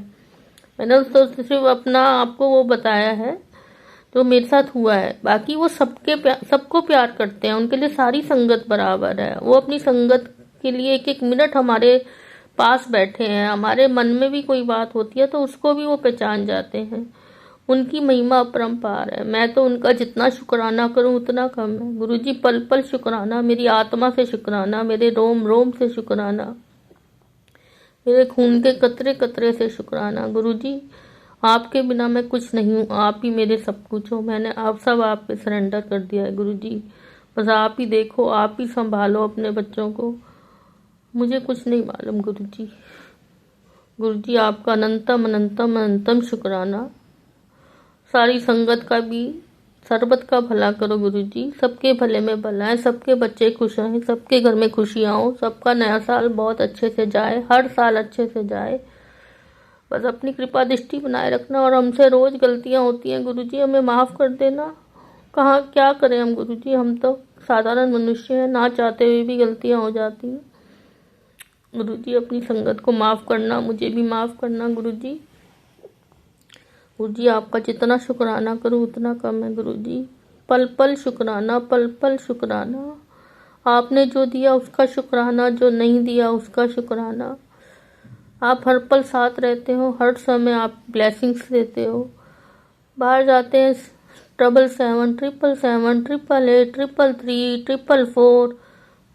मैंने तो सिर्फ अपना आपको वो बताया है जो मेरे साथ हुआ है, बाकी वो सबको प्यार करते हैं, उनके लिए सारी संगत बराबर है। वो अपनी संगत के लिए एक एक मिनट हमारे पास बैठे हैं, हमारे मन में भी कोई बात होती है तो उसको भी वो पहचान जाते हैं। उनकी महिमा अपरंपार है। मैं तो उनका जितना शुक्राना करूं उतना कम है। गुरुजी पल पल शुक्राना, मेरी आत्मा से शुक्राना, मेरे रोम रोम से शुक्राना, मेरे खून के कतरे कतरे से शुक्राना। गुरुजी आपके बिना मैं कुछ नहीं हूँ, आप ही मेरे सब कुछ हो। मैंने आप पे सरेंडर कर दिया है गुरुजी। बस आप ही देखो, आप ही संभालो अपने बच्चों को, मुझे कुछ नहीं मालूम गुरुजी। गुरुजी आपका अनंतम अनंतम अनंतम शुक्राना। सारी संगत का भी सर्बत का भला करो गुरुजी, सबके भले में भला है, सबके बच्चे खुश हैं, सबके घर में खुशियाँ हो, सबका नया साल बहुत अच्छे से जाए, हर साल अच्छे से जाए। बस अपनी कृपा दृष्टि बनाए रखना और हमसे रोज गलतियां होती हैं गुरुजी, हमें माफ कर देना। कहाँ क्या करें हम गुरुजी, हम तो साधारण मनुष्य हैं, ना चाहते हुए भी गलतियां हो जाती हैं। गुरुजी अपनी संगत को माफ करना, मुझे भी माफ करना गुरुजी। गुरुजी आपका जितना शुक्राना करूं उतना कम है गुरुजी। पल पल शुक्राना, पल पल शुक्राना। आपने जो दिया उसका शुक्राना, जो नहीं दिया उसका शुक्राना। आप हर पल साथ रहते हो, हर समय आप ब्लेसिंग्स देते हो। बाहर जाते हैं 777 777 888 333 444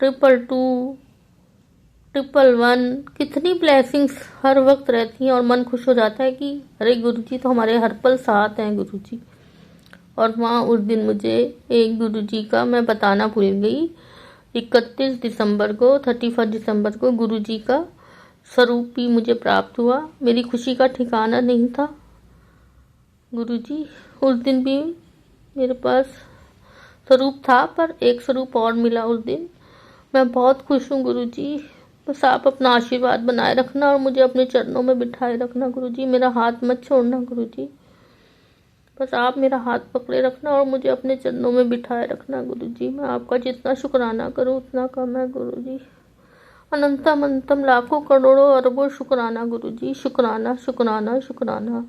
222 111, कितनी ब्लेसिंग्स हर वक्त रहती हैं और मन खुश हो जाता है कि अरे गुरुजी तो हमारे हर पल साथ हैं गुरुजी। और वहाँ उस दिन मुझे एक गुरुजी का मैं बताना भूल गई, 31 दिसंबर को 31 दिसंबर को गुरुजी का स्वरूप भी मुझे प्राप्त हुआ। मेरी खुशी का ठिकाना नहीं था गुरुजी। उस दिन भी मेरे पास स्वरूप था पर एक स्वरूप और मिला उस दिन। मैं बहुत खुश हूँ गुरुजी। बस आप अपना आशीर्वाद बनाए रखना और मुझे अपने चरणों में बिठाए रखना गुरुजी। मेरा हाथ मत छोड़ना गुरुजी। बस आप मेरा हाथ पकड़े रखना और मुझे अपने चरणों में बिठाए रखना गुरुजी। मैं आपका जितना शुक्राना करूँ उतना कम है गुरुजी। अनंतम अनंतम लाखों करोड़ों अरबों शुक्राना गुरुजी। शुक्राना शुक्राना शुक्राना।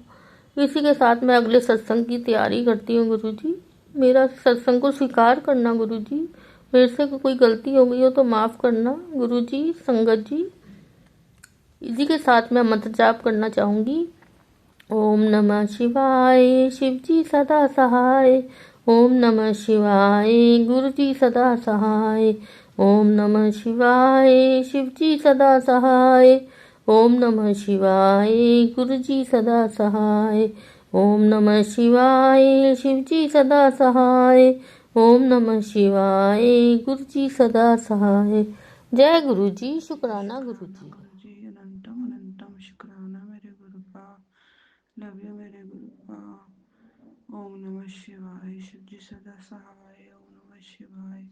इसी के साथ मैं अगले सत्संग की तैयारी करती हूँ गुरुजी। मेरा सत्संग को स्वीकार करना गुरुजी। मेरे से कोई गलती हो गई हो तो माफ करना गुरुजी। संगत जी, इसी के साथ मैं मंत्र जाप करना चाहूंगी। ओम नमः शिवाय, शिव जी सदा सहाय। ओम नमः शिवाय, गुरु जी सदा सहाय। ओम नमः शिवाय, शिव जी सदा सहाय। ओम नमः शिवाय, गुरु जी सदा सहाय। ओम नमः शिवाय, शिव जी सदा सहाय। ओम नमः शिवाय, गुरु जी सदा सहाय। जय गुरु जी। शुक्राना गुरु जी। गुरु जी अनंतम अनंतम शुक्राना मेरे गुरु का। लव यू मेरे गुरु का। ओम नमः शिवाय, शिव जी सदा सहाय। ओम नमः शिवाय,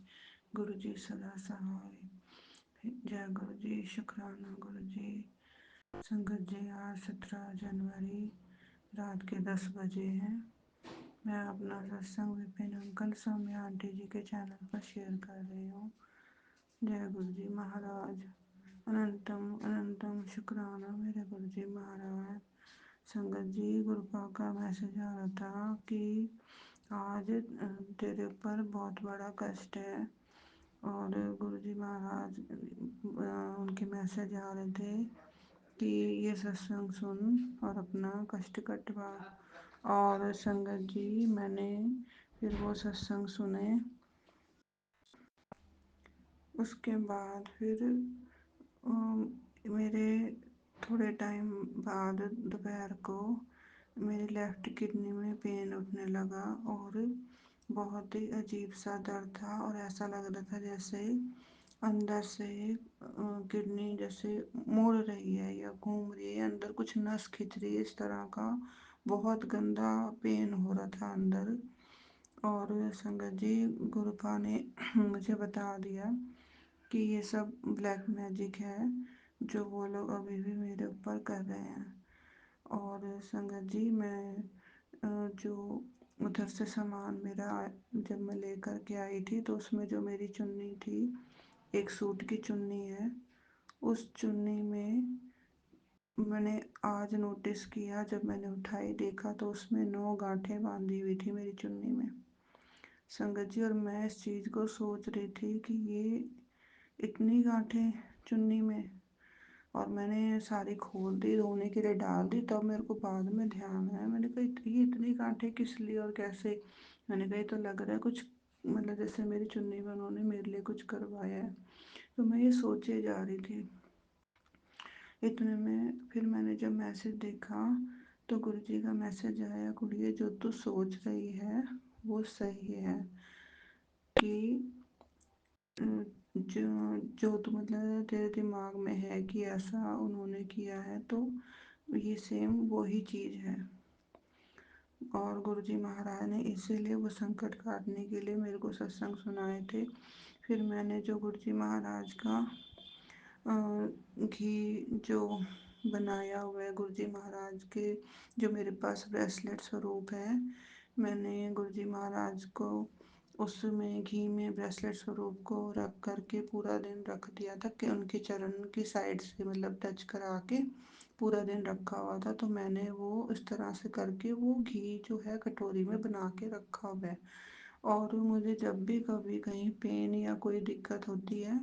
गुरु जी सदा सहाय। जय गुरु जी। शुक्राना गुरु जी। संगत जी, आज 17 जनवरी रात के 10 बजे हैं। मैं अपना सत्संग विपिन अंकल स्वामी आंटी जी के चैनल पर शेयर कर रही हूँ। जय गुरु जी महाराज। अनंतम अनंतम शुक्राना मेरे गुरु जी महाराज। संगत जी, गुरुपा का मैसेज आ रहा था कि आज तेरे ऊपर बहुत बड़ा कष्ट है। और गुरु जी महाराज उनके मैसेज आ रहे थे कि ये सत्संग सुन और अपना कष्ट कटवा। और संगत जी, मैंने फिर वो सत्संग सुने। उसके बाद फिर मेरे थोड़े टाइम बाद दोपहर को मेरी लेफ्ट किडनी में पेन उठने लगा और बहुत ही अजीब सा दर्द था और ऐसा लग रहा था जैसे अंदर से किडनी जैसे मुड़ रही है या घूम रही है, अंदर कुछ नस खिंच रही है, इस तरह का बहुत गंदा पेन हो रहा था अंदर। और संगत जी गुरुपा ने मुझे बता दिया कि ये सब ब्लैक मैजिक है जो वो लोग अभी भी मेरे ऊपर कर रहे हैं। और संगत जी मैं जो उधर से सामान मेरा जब मैं लेकर के आई थी तो उसमें जो मेरी चुन्नी थी, एक सूट की चुन्नी है, उस चुन्नी में मैंने आज नोटिस किया, जब मैंने उठाई देखा तो उसमें 9 गांठें बांधी हुई थी मेरी चुन्नी में संगत जी। और मैं इस चीज़ को सोच रही थी कि ये इतनी गांठें चुन्नी में, और मैंने सारी खोल दी, धोने के लिए डाल दी, तब मेरे को बाद में ध्यान आया। मैंने कहा ये इतनी गांठें किस लिए और कैसे। मैंने कहा ये तो लग रहा है कुछ, मतलब जैसे मेरी चुन्नी में उन्होंने मेरे लिए कुछ करवाया है। तो मैं ये सोचे जा रही थी। इतने में फिर मैंने जब मैसेज देखा तो गुरुजी का मैसेज आया, गुड़िया जो तू सोच रही है वो सही है कि जो जो तो मतलब तेरे दिमाग में है कि ऐसा उन्होंने किया है, तो ये सेम वही चीज़ है। और गुरुजी महाराज ने इसीलिए वो संकट काटने के लिए मेरे को सत्संग सुनाए थे। फिर मैंने जो गुरुजी महाराज का घी जो बनाया हुआ है गुरुजी महाराज के, जो मेरे पास ब्रेसलेट स्वरूप है, मैंने गुरुजी महाराज को उसमें घी में ब्रेसलेट स्वरूप को रख करके पूरा दिन रख दिया था कि उनके चरण की साइड से मतलब टच करा के पूरा दिन रखा हुआ था। तो मैंने वो इस तरह से करके वो घी जो है कटोरी में बना के रखा हुआ है। और मुझे जब भी कभी कहीं पेन या कोई दिक्कत होती है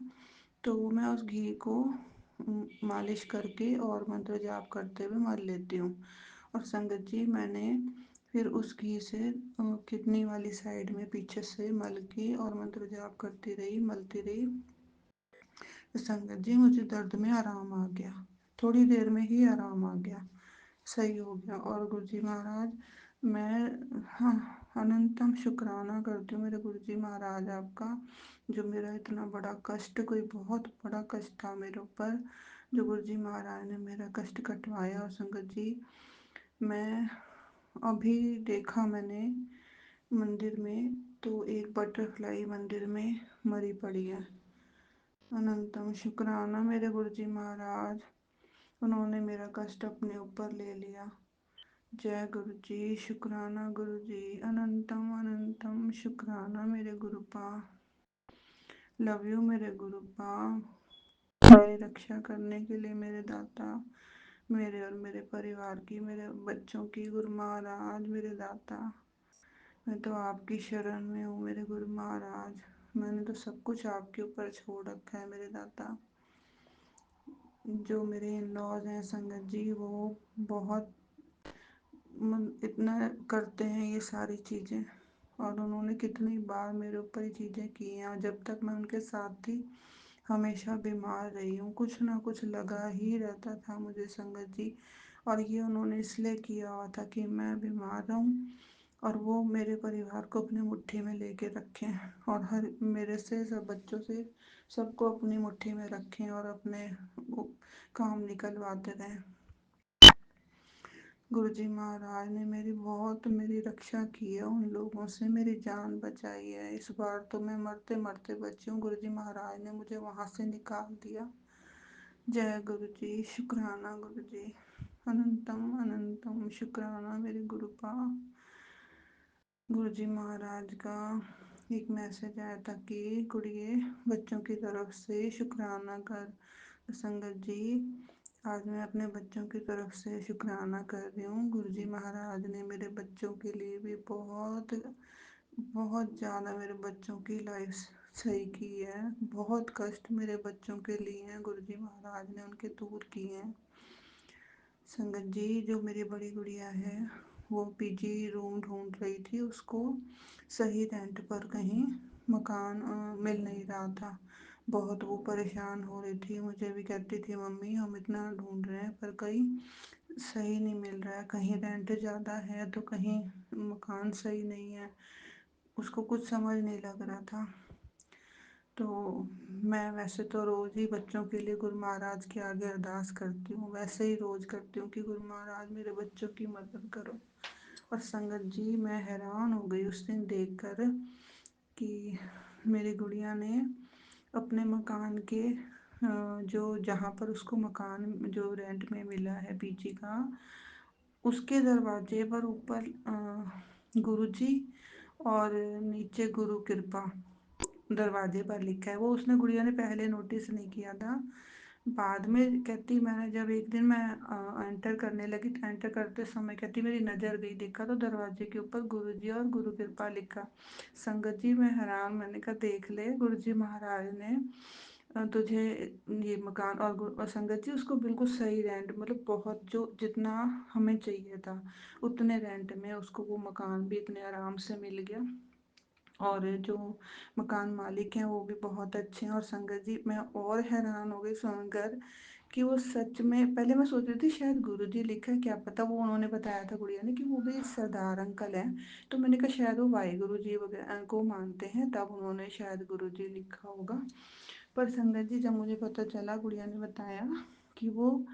तो मैं उस घी को मालिश करके और मंत्र जाप करते हुए मल लेती हूँ। और संगत जी मैंने फिर उस घी से किडनी वाली साइड में पीछे से मल के और मंत्र जाप करती रही, मलती रही। तो संगत जी मुझे दर्द में आराम आ गया, थोड़ी देर में ही आराम आ गया, सही हो गया। और गुरुजी महाराज मैं हाँ अनंतम शुक्राना करती हूँ मेरे गुरुजी महाराज आपका, जो मेरा इतना बड़ा कष्ट, कोई बहुत बड़ा कष्ट था मेरे ऊपर, जो गुरुजी महाराज ने मेरा कष्ट कटवाया। और संगत जी मैं अभी देखा मैंने मंदिर में तो एक बटरफ्लाई मंदिर में मरी पड़ी है। अनंतम शुक्राना मेरे गुरुजी महाराज, उन्होंने मेरा कष्ट अपने ऊपर ले लिया। जय गुरु जी, शुक्राना गुरु जी, अनंतम अनंतम शुक्राना मेरे गुरुपा। लव यू मेरे गुरुपा, मेरी रक्षा करने के लिए मेरे दाता, मेरे और मेरे परिवार की, मेरे बच्चों की गुरु महाराज मेरे दाता। मैं तो आपकी शरण में हूँ मेरे गुरु महाराज, मैंने तो सब कुछ आपके ऊपर छोड़ रखा है मेरे दाता। जो मेरे इन लॉज हैं संगत जी वो बहुत इतना करते हैं ये सारी चीज़ें, और उन्होंने कितनी बार मेरे ऊपर ये चीज़ें की हैं। और जब तक मैं उनके साथ थी हमेशा बीमार रही हूँ, कुछ ना कुछ लगा ही रहता था मुझे संगत जी। और ये उन्होंने इसलिए किया हुआ था कि मैं बीमार रहूँ और वो मेरे परिवार को अपनी मुट्ठी में लेके रखें, और हर मेरे से सब बच्चों से सबको अपनी मुट्ठी में रखें और अपने काम निकलवाते रहें। गुरुजी महाराज ने मेरी रक्षा की है, उन लोगों से मेरी जान बचाई है। इस बार तो मैं मरते मरते बची हूँ, गुरुजी महाराज ने मुझे वहाँ से निकाल दिया। जय गुरुजी, शुक्राना गुरुजी, अनंतम अनंतम शुक्राना मेरे गुरुपा। गुरुजी महाराज का एक मैसेज आया था कि कुड़िए बच्चों की तरफ से शुक्राना कर। संगत जी आज मैं अपने बच्चों की तरफ से शुक्राना कर रही हूँ। गुरुजी महाराज ने मेरे बच्चों के लिए भी बहुत बहुत ज़्यादा मेरे बच्चों की लाइफ सही की है। बहुत कष्ट मेरे बच्चों के लिए हैं, गुरुजी महाराज ने उनके दूर किए हैं। संगत जी जो मेरी बड़ी गुड़िया है वो पीजी रूम ढूंढ रही थी, उसको सही रेंट पर कहीं मकान मिल नहीं रहा था। बहुत वो परेशान हो रही थी, मुझे भी कहती थी मम्मी हम इतना ढूंढ रहे हैं पर कहीं सही नहीं मिल रहा है, कहीं रेंट ज़्यादा है तो कहीं मकान सही नहीं है, उसको कुछ समझ नहीं लग रहा था। तो मैं वैसे तो रोज़ ही बच्चों के लिए गुरु महाराज के आगे अरदास करती हूँ, वैसे ही रोज़ करती हूँ कि गुरु महाराज मेरे बच्चों की मदद करो। और संगत जी मैं हैरान हो गई उस दिन देखकर कि मेरी गुड़िया ने अपने मकान के जो जहाँ पर उसको मकान जो रेंट में मिला है पीजी का, उसके दरवाजे पर ऊपर गुरुजी और नीचे गुरु कृपा दरवाजे पर लिखा है। वो उसने गुड़िया ने पहले नोटिस नहीं किया था। बाद में कहती मैंने जब एक दिन मैं एंटर करने लगी तो एंटर करते समय कहती मेरी नज़र गई, देखा तो दरवाजे के ऊपर गुरुजी और गुरु कृपा लिखा। संगत जी मैं हैरान, मैंने कहा देख ले गुरुजी महाराज ने तुझे ये मकान और संगत जी उसको बिल्कुल सही रेंट, मतलब बहुत जो जितना हमें चाहिए था उतने रेंट में उसको वो मकान भी इतने आराम से मिल गया। और जो मकान मालिक हैं वो भी बहुत अच्छे हैं। और संगत जी मैं और हैरान हो गई सुनकर कि वो सच में, पहले मैं सोच रही थी शायद गुरुजी लिखा है, क्या पता वो उन्होंने बताया था गुड़िया ने कि वो भी सरदार अंकल हैं, तो मैंने कहा शायद वो वाहिगुरु जी वगैरह को मानते हैं तब उन्होंने शायद गुरुजी लिखा होगा। पर संगत जी जब मुझे पता चला, गुड़िया ने बताया कि वो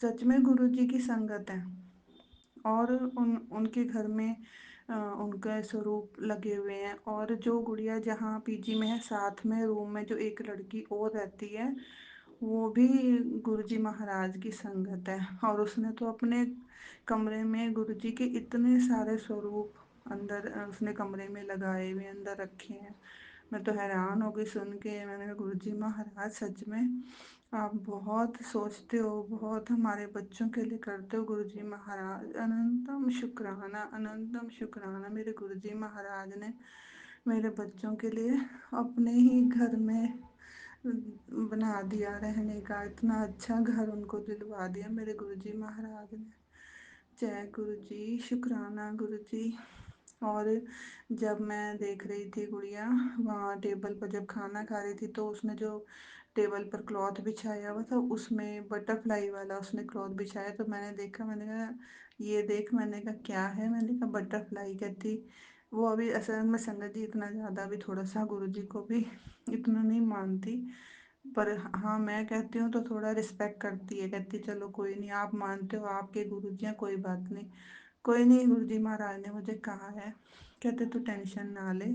सच में गुरुजी की संगत है और उनके घर में उनके स्वरूप लगे हुए हैं। और जो गुड़िया जहाँ पीजी में है साथ में रूम में जो एक लड़की और रहती है वो भी गुरुजी महाराज की संगत है। और उसने तो अपने कमरे में गुरुजी के इतने सारे स्वरूप अंदर उसने कमरे में लगाए हुए अंदर रखे हैं। मैं तो हैरान हो गई सुन के। मैंने कहा गुरुजी महाराज सच में आप बहुत सोचते हो, बहुत हमारे बच्चों के लिए करते हो गुरुजी महाराज। अनंतम शुक्राना, अनंतम शुक्राना। मेरे गुरुजी महाराज ने मेरे बच्चों के लिए अपने ही घर में बना दिया रहने का, इतना अच्छा घर उनको दिलवा दिया मेरे गुरुजी महाराज ने। जय गुरुजी, शुक्राना गुरुजी। और जब मैं देख रही थी गुड़िया वहाँ टेबल पर जब खाना खा रही थी तो उसने जो टेबल पर क्लॉथ बिछाया हुआ था उसमें बटरफ्लाई वाला उसने क्लॉथ बिछाया, तो मैंने देखा, मैंने कहा ये देख, मैंने कहा क्या है, मैंने कहा बटरफ्लाई। कहती वो अभी असल में संगत जी इतना ज़्यादा भी थोड़ा सा गुरुजी को भी इतना नहीं मानती, पर हाँ मैं कहती हूँ तो थोड़ा रिस्पेक्ट करती है। कहती चलो कोई नहीं, आप मानते हो आपके गुरुजी हैं, कोई बात नहीं, कोई नहीं गुरुजी महाराज ने मुझे कहा है। कहते तू टेंशन ना ले,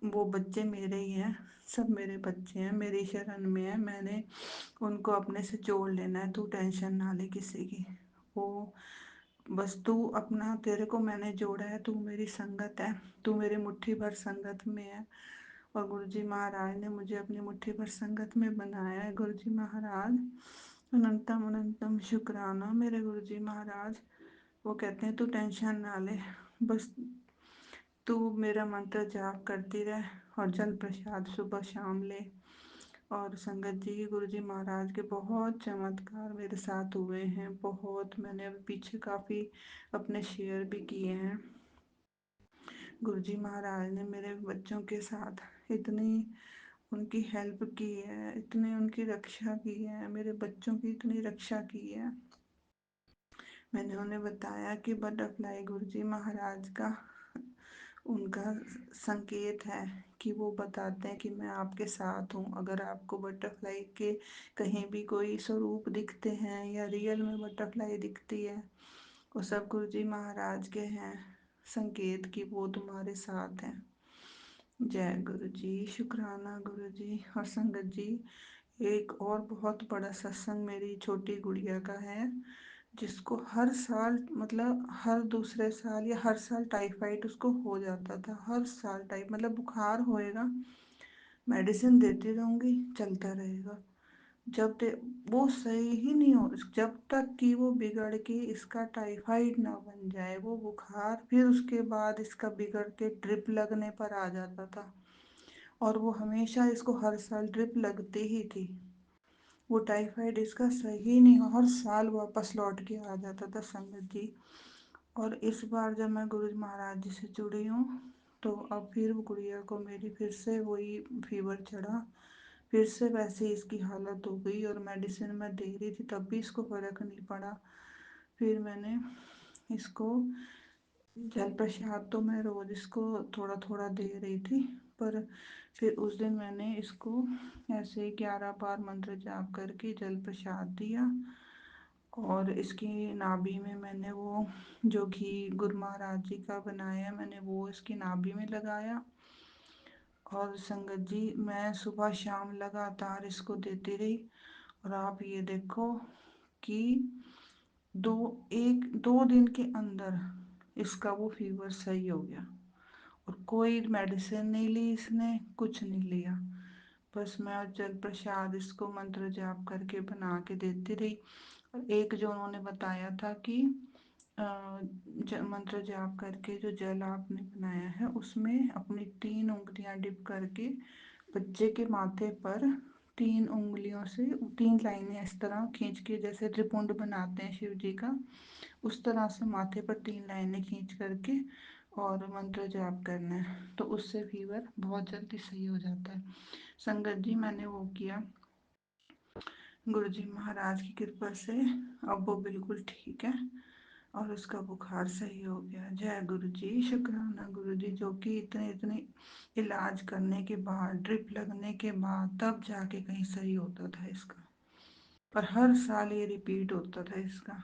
वो बच्चे मेरे ही हैं, सब मेरे बच्चे हैं, मेरी शरण में है, मैंने उनको अपने से जोड़ लेना है, तू टेंशन ना ले किसी की। वो बस तू अपना, तेरे को मैंने जोड़ा है, तू मेरी संगत है, तू मेरी मुट्ठी भर संगत में है। और गुरुजी महाराज ने मुझे अपनी मुट्ठी भर संगत में बनाया है। गुरुजी महाराज अनंतम अनंतम शुक्राना मेरे गुरुजी महाराज। वो कहते हैं तू टेंशन ना ले, बस तू मेरा मंत्र जाप करती रह और जल प्रसाद सुबह शाम ले। और संगत जी गुरुजी महाराज के बहुत चमत्कार मेरे साथ हुए हैं, बहुत। मैंने अभी पीछे काफ़ी अपने शेयर भी किए हैं। गुरुजी महाराज ने मेरे बच्चों के साथ इतनी उनकी हेल्प की है, इतनी उनकी रक्षा की है, मेरे बच्चों की इतनी रक्षा की है। मैंने उन्हें बताया कि बटरफ्लाई गुरुजी महाराज का उनका संकेत है कि वो बताते हैं कि मैं आपके साथ हूँ। अगर आपको बटरफ्लाई के कहीं भी कोई स्वरूप दिखते हैं या रियल में बटरफ्लाई दिखती है, वो सब गुरुजी महाराज के हैं संकेत कि वो तुम्हारे साथ हैं। जय गुरुजी, शुक्राना गुरुजी। और संगत जी एक और बहुत बड़ा सत्संग मेरी छोटी गुड़िया का है, जिसको हर साल, मतलब हर दूसरे साल या हर साल टाइफाइड उसको हो जाता था। हर साल मतलब बुखार होएगा, मेडिसिन देती रहूँगी, चलता रहेगा, जब वो सही ही नहीं हो, जब तक कि वो बिगड़ के इसका टाइफाइड ना बन जाए वो बुखार, फिर उसके बाद इसका बिगड़ के ड्रिप लगने पर आ जाता था। और वो हमेशा इसको हर साल ड्रिप लगती ही थी। वो टाइफाइड इसका सही नहीं हो, हर साल वापस लौट के आ जाता था संगत जी। और इस बार जब मैं गुरु महाराज जी से जुड़ी हूँ तो अब फिर वो गुड़िया को मेरी फिर से वही फीवर चढ़ा, फिर से वैसे इसकी हालत हो गई और मेडिसिन मैं दे रही थी तब भी इसको फ़र्क नहीं पड़ा। फिर मैंने इसको जल प्रसाद तो मैं रोज़ इसको थोड़ा थोड़ा दे रही थी, पर फिर उस दिन मैंने इसको ऐसे 11 बार मंत्र जाप करके जल प्रसाद दिया और इसकी नाभि में मैंने वो जो घी गुरु महाराज जी का बनाया मैंने वो इसकी नाभि में लगाया। और संगत जी मैं सुबह शाम लगातार इसको देती रही और आप ये देखो कि 2 दिन के अंदर इसका वो फीवर सही हो गया और कोई मेडिसिन नहीं ली इसने, कुछ नहीं लिया। बस मैं जल प्रसाद इसको मंत्र जाप करके बना के देती रही। और एक जो उन्होंने बताया था कि मंत्र जाप करके जो जल आपने बनाया है उसमें अपनी 3 उंगलियां डिप करके बच्चे के माथे पर 3 उंगलियों से 3 लाइनें इस तरह खींच के, जैसे त्रिपुंड बनाते हैं शिव जी का, उस तरह से माथे पर 3 लाइनें खींच करके और मंत्र जाप करना है, तो उससे फीवर बहुत जल्दी सही हो जाता है। संगत जी मैंने वो किया, गुरु जी महाराज की कृपा से अब वो बिल्कुल ठीक है और उसका बुखार सही हो गया। जय गुरु जी, शुक्राना गुरु जी, जो कि इतने इतने इलाज करने के बाद, ड्रिप लगने के बाद तब जाके कहीं सही होता था इसका, और हर साल ये रिपीट होता था इसका।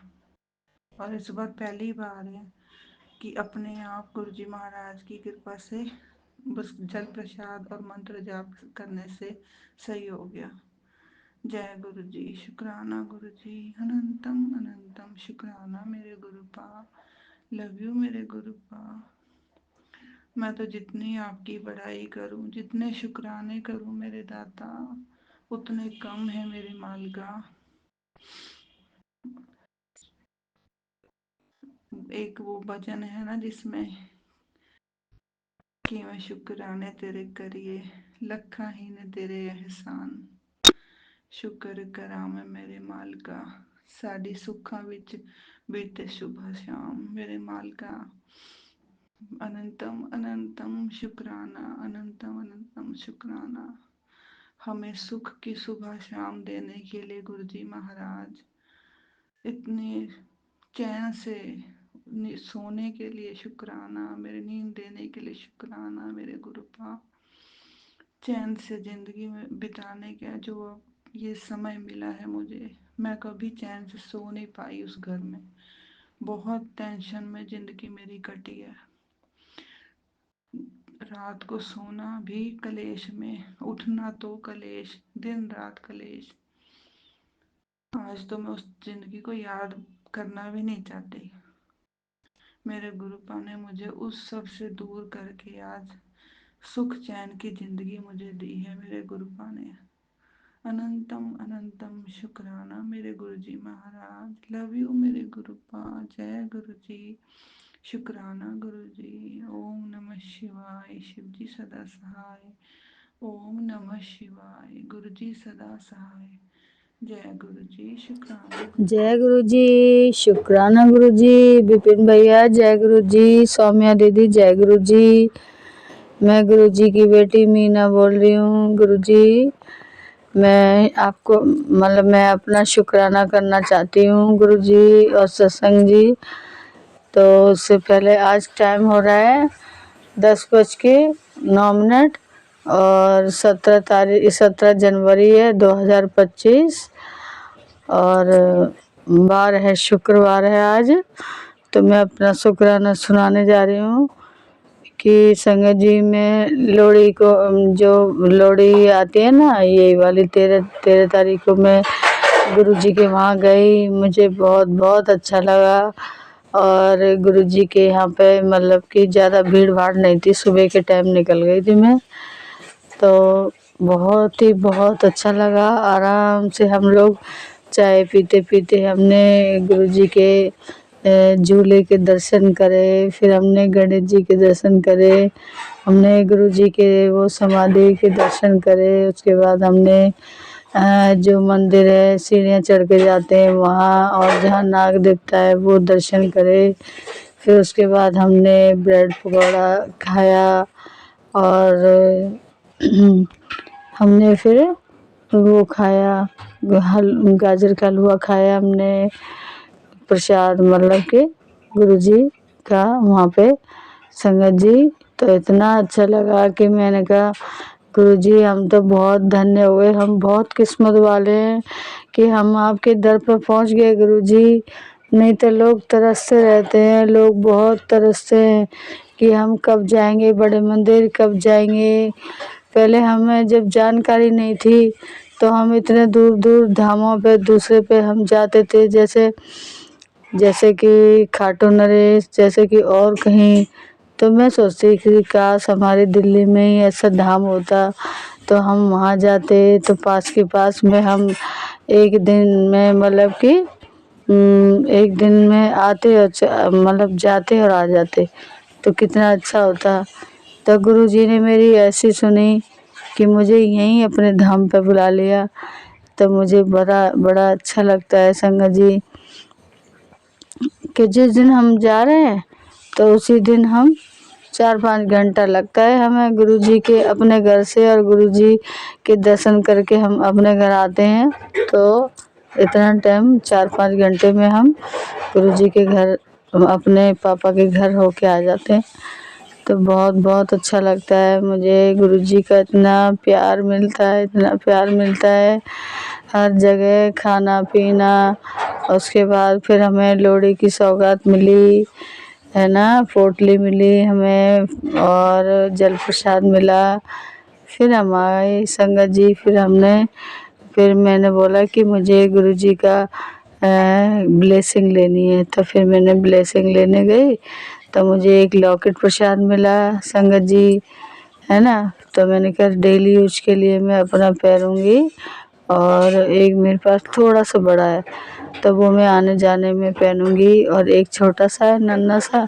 और इस बार पहली बार है कि अपने आप गुरु जी महाराज की कृपा से बस जल प्रसाद और मंत्र जाप करने से सही हो गया। जय गुरु जी, शुक्राना गुरु जी, अनंतम अनंतम शुक्राना मेरे गुरुपा, लव यू मेरे गुरुपा। मैं तो जितनी आपकी बड़ाई करूं, जितने शुक्राने करूं मेरे दाता, उतने कम है मेरे मालिका। एक वो भजन है ना जिसमें कि मैं शुक्राने तेरे करिए, लखा ही ने तेरे एहसान, शुक्र करा मैं मेरे मालिका, साडी सुखां विच बीते सुबह शाम मेरे मालिका। अनंतम अनंतम शुक्राना, अनंतम अनंतम शुक्राना। हमें सुख की सुबह शाम देने के लिए गुरु जी महाराज, इतने चैन से सोने के लिए शुक्राना, मेरी नींद देने के लिए शुक्राना मेरे गुरुपा, चैन से जिंदगी में बिताने का जो ये समय मिला है मुझे, मैं कभी चैन से सो नहीं पाई उस घर में, बहुत टेंशन में जिंदगी मेरी कटी है। रात को सोना भी कलेश में, उठना तो कलेश, दिन रात कलेश। आज तो मैं उस जिंदगी को याद करना भी नहीं चाहती। मेरे गुरुपा ने मुझे उस सब से दूर करके आज सुख चैन की जिंदगी मुझे दी है मेरे गुरुपा ने। अनंतम अनंतम शुक्राना मेरे गुरु जी महाराज, लव यू मेरे गुरुपा। जय गुरु जी, शुक्राना गुरु जी। ओम नमः शिवाय, शिव जी सदा सहाय। ओम नमः शिवाय, गुरु जी सदा सहाय। जय गुरु जी, शुक्राना गुरु जी। जय गुरु जी, शुक्राना गुरु जी, विपिन भैया जय गुरु जी, सौम्या दीदी जय गुरु जी। मैं गुरु जी की बेटी मीना बोल रही हूँ। गुरु जी मैं आपको मैं अपना शुक्राना करना चाहती हूँ गुरु जी और सत्संग जी। तो उससे पहले आज टाइम हो रहा है 10:09 और 17 जनवरी है 2025 और वार है शुक्रवार है आज। तो मैं अपना शुक्राना सुनाने जा रही हूँ कि संगत जी में लोहड़ी को, जो लोहड़ी आती है ना, ये वाली 13 तारीख को मैं गुरु जी के वहाँ गई। मुझे बहुत बहुत अच्छा लगा और गुरु जी के यहाँ पे कि ज़्यादा भीड़ भाड़ नहीं थी, सुबह के टाइम निकल गई थी मैं। तो बहुत अच्छा लगा। आराम से हम लोग चाय पीते पीते हमने गुरु जी के झूले के दर्शन करे, फिर हमने गणेश जी के दर्शन करे, हमने गुरु जी के वो समाधि के दर्शन करे। उसके बाद हमने जो मंदिर है सीढ़ियाँ चढ़ के जाते हैं वहाँ, और जहाँ नाग देवता है वो दर्शन करे। फिर उसके बाद हमने ब्रेड पकौड़ा खाया और हमने फिर वो खाया, गाजर का हलवा खाया हमने, प्रसाद के गुरु जी का वहाँ पे संगत जी। तो इतना अच्छा लगा कि मैंने कहा गुरु जी हम तो बहुत धन्य हुए, हम बहुत किस्मत वाले हैं कि हम आपके दर पर पहुंच गए गुरुजी। नहीं तो लोग तरसते रहते हैं, लोग बहुत तरसते हैं कि हम कब जाएंगे बड़े मंदिर, कब जाएंगे। पहले हमें जब जानकारी नहीं थी तो हम इतने दूर दूर धामों पे दूसरे पे हम जाते थे, जैसे कि खाटू नरेश, जैसे कि और कहीं। तो मैं सोचती कि काश हमारे दिल्ली में ही ऐसा धाम होता तो हम वहाँ जाते, तो पास के पास में हम एक दिन में मतलब कि एक दिन में आते और मतलब जाते और आ जाते, तो कितना अच्छा होता। तो गुरुजी ने मेरी ऐसी सुनी कि मुझे यहीं अपने धाम पे बुला लिया। तो मुझे बड़ा अच्छा लगता है संगत जी कि जिस दिन हम जा रहे हैं तो उसी दिन हम 4-5 घंटा लगता है हमें गुरुजी के अपने घर से, और गुरुजी के दर्शन करके हम अपने घर आते हैं। तो इतना टाइम 4-5 घंटे में हम गुरुजी के घर, अपने पापा के घर होके आ जाते हैं। तो बहुत बहुत अच्छा लगता है मुझे। गुरुजी का इतना प्यार मिलता है, इतना प्यार मिलता है हर जगह, खाना पीना। उसके बाद फिर हमें लोहड़ी की सौगात मिली है ना, पोटली मिली हमें और जल प्रसाद मिला। फिर हमारी संगत जी, फिर मैंने बोला कि मुझे गुरुजी का ब्लेसिंग लेनी है। तो फिर मैंने ब्लेसिंग लेने गई तो मुझे एक लॉकेट प्रसाद मिला संगत जी, है ना। तो मैंने कहा डेली यूज के लिए मैं अपना पहनूंगी, और एक मेरे पास थोड़ा सा बड़ा है तो वो मैं आने जाने में पहनूंगी, और एक छोटा सा है नन्हा सा,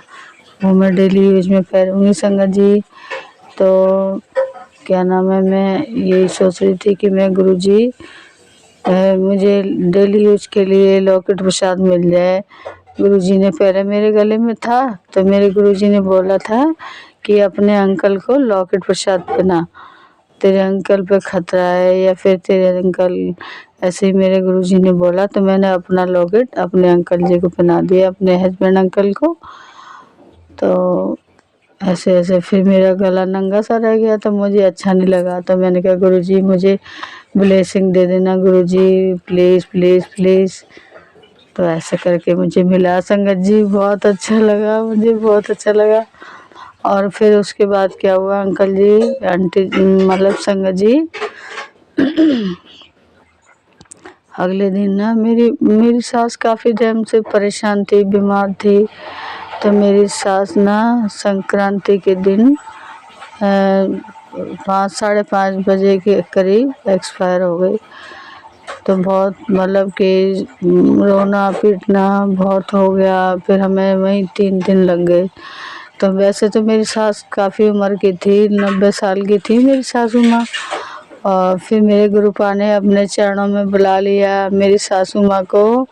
वो मैं डेली यूज में पहनूंगी संगत जी। तो क्या नाम है, मैं यही सोच रही थी कि मैं गुरुजी मुझे डेली यूज के लिए लॉकेट प्रसाद मिल जाए। गुरुजी ने पहले मेरे गले में था तो मेरे गुरुजी ने बोला था कि अपने अंकल को लॉकेट प्रसाद पहना, तेरे अंकल पे खतरा है, या फिर तेरे अंकल ऐसे ही मेरे गुरुजी ने बोला। तो मैंने अपना लॉकेट अपने अंकल जी को पहना दिया, अपने हस्बैंड अंकल को। तो ऐसे ऐसे फिर मेरा गला नंगा सा रह गया तो मुझे अच्छा नहीं लगा। तो मैंने कहा गुरुजी मुझे ब्लेसिंग दे देना गुरुजी, प्लीज़ प्लीज़ प्लीज़। तो ऐसे करके मुझे मिला संगत जी, बहुत अच्छा लगा, मुझे बहुत अच्छा लगा। और फिर उसके बाद क्या हुआ अंकल जी, आंटी, मतलब संगत जी, अगले दिन ना मेरी सास काफ़ी टाइम से परेशान थी, बीमार थी। तो मेरी सास ना संक्रांति के दिन 5-5:30 बजे के करीब एक्सपायर हो गई। तो बहुत मतलब कि रोना पीटना बहुत हो गया, फिर हमें वहीं 3 दिन लग गए। तो वैसे तो मेरी सास काफ़ी उम्र की थी, 90 साल की थी मेरी सासू माँ। और फिर मेरे गुरुपा ने अपने चरणों में बुला लिया मेरी सासू माँ को,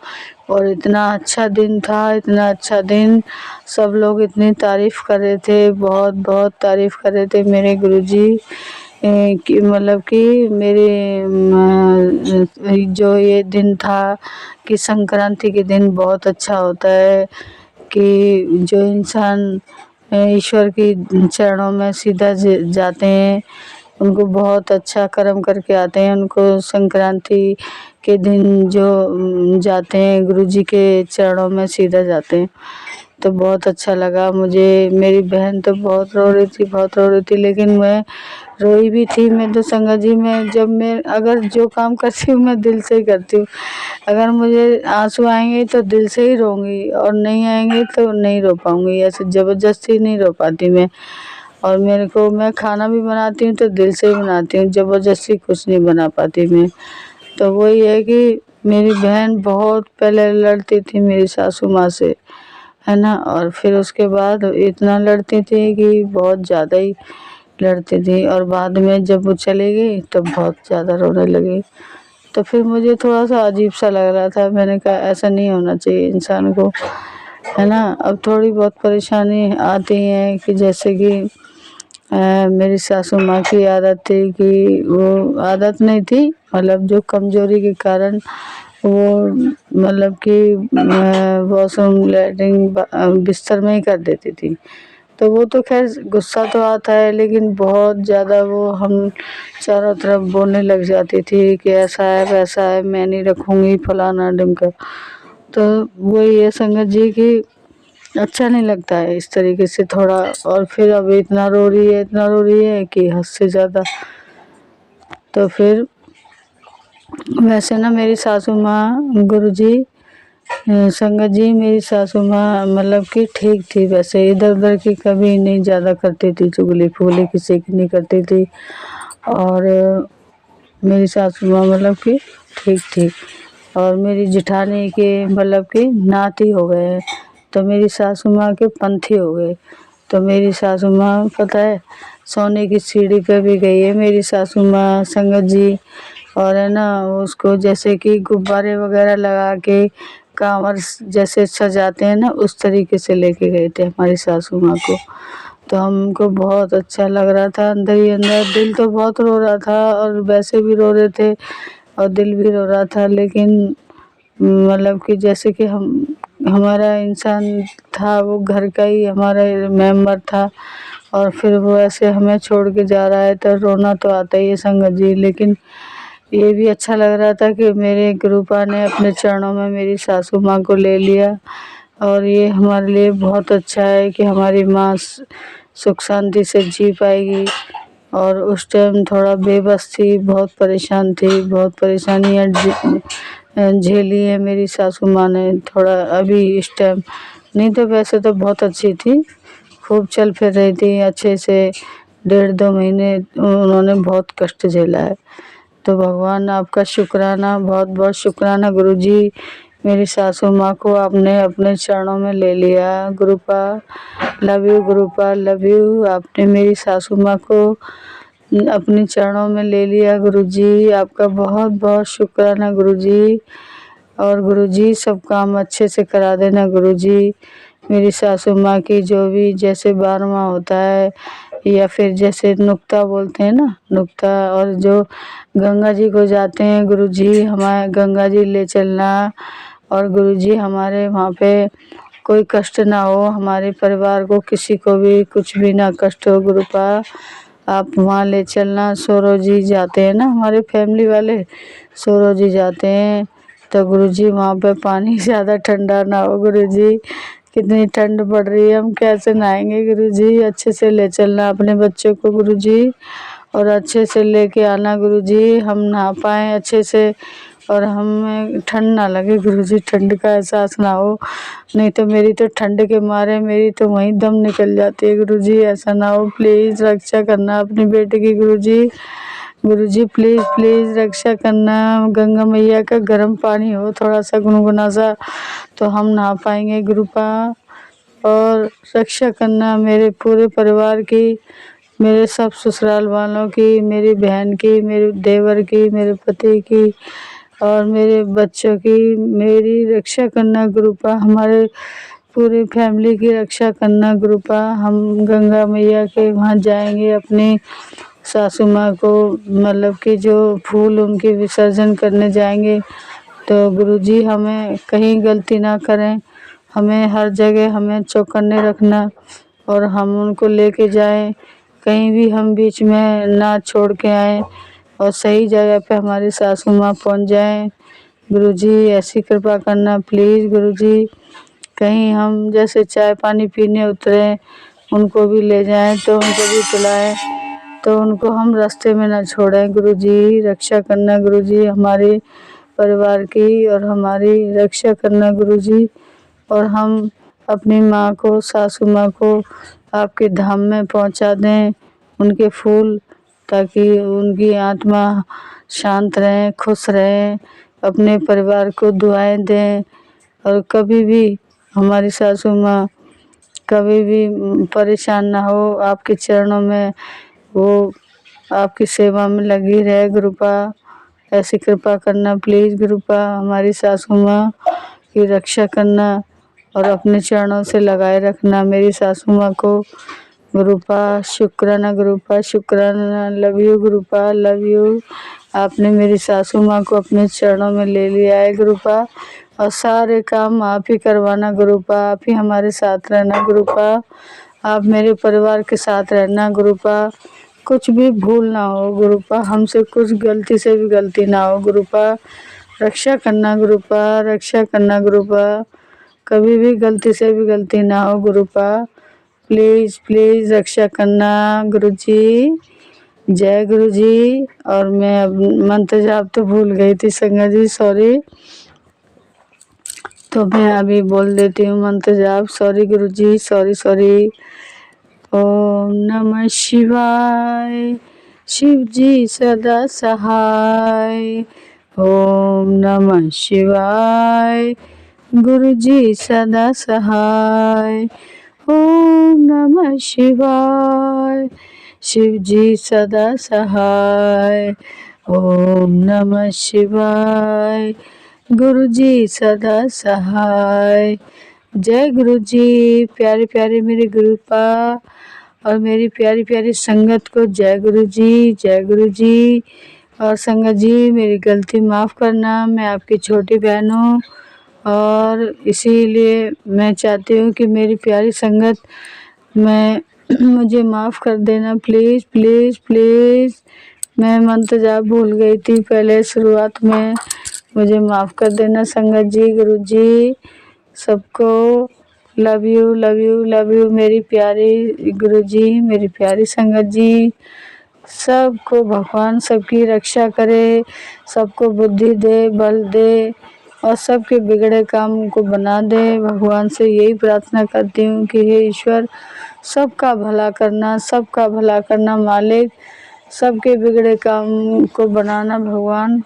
और इतना अच्छा दिन था, इतना अच्छा दिन। सब लोग इतनी तारीफ़ कर रहे थे, बहुत बहुत तारीफ़ कर रहे थे मेरे गुरुजी कि मतलब कि मेरे जो ये दिन था कि संक्रांति के दिन बहुत अच्छा होता है कि जो इंसान ईश्वर की चरणों में सीधा जाते हैं, उनको बहुत अच्छा कर्म करके आते हैं। उनको संक्रांति के दिन जो जाते हैं गुरुजी के चरणों में सीधा जाते हैं, तो बहुत अच्छा लगा मुझे। मेरी बहन तो बहुत रो रही थी, बहुत रो रही थी, लेकिन मैं रोई भी थी। मैं तो संगत जी, मैं अगर जो काम करती हूँ मैं दिल से ही करती हूँ। अगर मुझे आंसू आएंगे तो दिल से ही रोऊंगी, और नहीं आएंगे तो नहीं रो पाऊंगी, ऐसे ज़बरदस्ती नहीं रो पाती मैं। और मैं खाना भी बनाती हूँ तो दिल से ही बनाती हूँ, ज़बरदस्ती कुछ नहीं बना पाती मैं। तो वही है कि मेरी बहन बहुत पहले लड़ती थी मेरी सासू माँ से, है ना। और फिर उसके बाद इतना लड़ती थी कि बहुत ज़्यादा ही लड़ती थी, और बाद में जब वो चली गई तो बहुत ज़्यादा रोने लगी। तो फिर मुझे थोड़ा सा अजीब सा लग रहा था, मैंने कहा ऐसा नहीं होना चाहिए इंसान को, है ना। अब थोड़ी बहुत परेशानी आती है कि जैसे कि मेरी सासू माँ की आदत थी कि वो आदत नहीं थी, मतलब जो कमज़ोरी के कारण वो मतलब कि वॉशरूम लैट्रिन बिस्तर में ही कर देती थी। तो वो तो खैर गुस्सा तो आता है, लेकिन बहुत ज़्यादा वो हम चारों तरफ बोलने लग जाती थी कि ऐसा है वैसा है, मैं नहीं रखूँगी, फलाना ढिमका। तो वही है संगत जी कि अच्छा नहीं लगता है इस तरीके से थोड़ा। और फिर अब इतना रो रही है कि हद से ज़्यादा। तो फिर वैसे ना मेरी सासू माँ गुरुजी संगत जी, मेरी सासू माँ मतलब कि ठीक थी, वैसे इधर उधर की कभी नहीं ज़्यादा करती थी, चुगली फुगली किसी की नहीं करती थी। और मेरी सासू माँ मतलब कि ठीक थी। और मेरी जेठानी के मतलब कि नाती हो गए, तो मेरी सासू माँ के पंथी हो गए। तो मेरी सासू माँ पता है सोने की सीढ़ी पे भी गई है मेरी सासू माँ संगत जी। और है ना उसको जैसे कि गुब्बारे वगैरह लगा के कांवर जैसे सजाते हैं ना, उस तरीके से लेके गए थे हमारी सासू माँ को। तो हमको बहुत अच्छा लग रहा था, अंदर ही अंदर दिल तो बहुत रो रहा था और वैसे भी रो रहे थे और दिल भी रो रहा था। लेकिन मतलब कि जैसे कि हमारा इंसान था, वो घर का ही हमारा मेंबर था, और फिर वो ऐसे हमें छोड़ के जा रहा है तो रोना तो आता ही है संगत जी। लेकिन ये भी अच्छा लग रहा था कि मेरे गुरुपा ने अपने चरणों में मेरी सासू माँ को ले लिया। और ये हमारे लिए बहुत अच्छा है कि हमारी माँ सुख शांति से जी पाएगी। और उस टाइम थोड़ा बेबस थी, बहुत परेशान थी, बहुत परेशानियाँ झेली है मेरी सासू माँ ने थोड़ा अभी इस टाइम। नहीं तो वैसे तो बहुत अच्छी थी, खूब चल फिर रही थी अच्छे से। 1.5-2 महीने उन्होंने बहुत कष्ट झेला है। तो भगवान आपका शुक्राना, बहुत बहुत शुक्राना गुरुजी, मेरी सासू माँ को आपने अपने चरणों में ले लिया। गुरुपा लव यू, गुरुपा लव यू। आपने मेरी सासू माँ को अपने चरणों में ले लिया गुरुजी, आपका बहुत बहुत शुक्राना गुरुजी। और गुरुजी सब काम अच्छे से करा देना गुरुजी। मेरी सासू माँ की जो भी जैसे 12वां होता है या फिर जैसे नुक्ता बोलते हैं ना, नुक्ता, और जो गंगा जी को जाते हैं गुरुजी, हमारे गंगा जी ले चलना। और गुरुजी हमारे वहाँ पे कोई कष्ट ना हो, हमारे परिवार को किसी को भी कुछ भी ना कष्ट हो गुरुपा, आप वहाँ ले चलना। सौरव जी जाते हैं ना हमारे फैमिली वाले, सौरव जी जाते हैं, तो गुरुजी वहाँ पे पानी ज़्यादा ठंडा ना हो गुरुजी, कितनी ठंड पड़ रही है, हम कैसे नहाएंगे गुरुजी। अच्छे से ले चलना अपने बच्चों को गुरुजी, और अच्छे से लेके आना गुरुजी, हम नहा पाएँ अच्छे से और हमें ठंड ना लगे गुरुजी, ठंड का एहसास ना हो। नहीं तो मेरी तो ठंड के मारे मेरी तो वहीं दम निकल जाती है गुरुजी, ऐसा ना हो। प्लीज़ रक्षा करना अपनी बेटे की गुरुजी, गुरुजी प्लीज़ प्लीज़ रक्षा करना। गंगा मैया का गर्म पानी हो थोड़ा सा गुनगुना सा, तो हम नहा पाएंगे गुरुपा। और रक्षा करना मेरे पूरे परिवार की, मेरे सब ससुराल वालों की, मेरी बहन की, मेरे देवर की, मेरे पति की और मेरे बच्चों की, मेरी रक्षा करना गुरुपा। हमारे पूरी फैमिली की रक्षा करना गुरुपा। हम गंगा मैया के वहाँ जाएंगे, अपनी सासू माँ को मतलब कि जो फूल उनके विसर्जन करने जाएंगे, तो गुरुजी हमें कहीं गलती ना करें, हमें हर जगह हमें चौकन्ने रखना और हम उनको लेके जाएं, कहीं भी हम बीच में ना छोड़ के आएँ और सही जगह पे हमारी सासू माँ पहुँच जाएं। गुरुजी ऐसी कृपा करना प्लीज़ गुरुजी। कहीं हम जैसे चाय पानी पीने उतरे, उनको भी ले जाएं तो उनको भी पिलाएं, तो उनको हम रास्ते में ना छोड़ें गुरुजी। रक्षा करना गुरुजी हमारे परिवार की और हमारी रक्षा करना गुरुजी। और हम अपनी माँ को, सासू माँ को आपके धाम में पहुँचा दें, उनके फूल, ताकि उनकी आत्मा शांत रहें, खुश रहें, अपने परिवार को दुआएं दें। और कभी भी हमारी सासू माँ कभी भी परेशान ना हो, आपके चरणों में वो आपकी सेवा में लगी रहे गुरुपा। ऐसी कृपा करना प्लीज़ गुरुपा, हमारी सासू माँ की रक्षा करना और अपने चरणों से लगाए रखना मेरी सासू माँ को गुरुपा। शुक्राना गुरुपा, शुक्राना, लव यू गुरुपा, लव यू। आपने मेरी सासू माँ को अपने चरणों में ले लिया है गुरुपा, और सारे काम आप ही करवाना गुरुपा, आप ही हमारे साथ रहना गुरुपा। आप मेरे परिवार के साथ रहना गुरुपा। कुछ भी भूल ना हो गुरुपा, हमसे कुछ गलती से भी गलती ना हो गुरुपा। रक्षा करना गुरुपा, रक्षा करना गुरुपा। कभी भी गलती से भी गलती ना हो गुरुपा। प्लीज़ प्लीज़ रक्षा करना गुरुजी। जय गुरुजी। और मैं अब मंत्र जाप तो भूल गई थी संगत जी, सॉरी। तो मैं अभी बोल देती हूँ मंत्र जाप। सॉरी गुरुजी, सॉरी सॉरी। ओम नमः शिवाय। शिव जी सदा सहाय। ओम नमः शिवाय। गुरु जी सदा सहाय। ओम नमः शिवाय। शिव जी सदा सहाय। ओम नमः शिवाय। गुरु जी सदा सहाय। जय गुरु जी। प्यारे प्यारे मेरे गुरुपा और मेरी प्यारी प्यारी संगत को जय गुरु जी, जय गुरु जी। और संगत जी मेरी गलती माफ़ करना, मैं आपकी छोटी बहन हूँ और इसीलिए मैं चाहती हूँ कि मेरी प्यारी संगत मैं मुझे माफ़ कर देना प्लीज़ प्लीज़ प्लीज़। मैं मंत्र जाप भूल गई थी पहले शुरुआत में, मुझे माफ़ कर देना संगत जी, गुरु जी। सबको love you love you love you मेरी प्यारी गुरु जी, मेरी प्यारी संगत जी। सबको भगवान सबकी रक्षा करे, सबको बुद्धि दे, बल दे और सबके बिगड़े काम को बना दे। भगवान से यही प्रार्थना करती हूँ कि हे ईश्वर सबका भला करना, सबका भला करना मालिक। सबके बिगड़े काम को बनाना भगवान।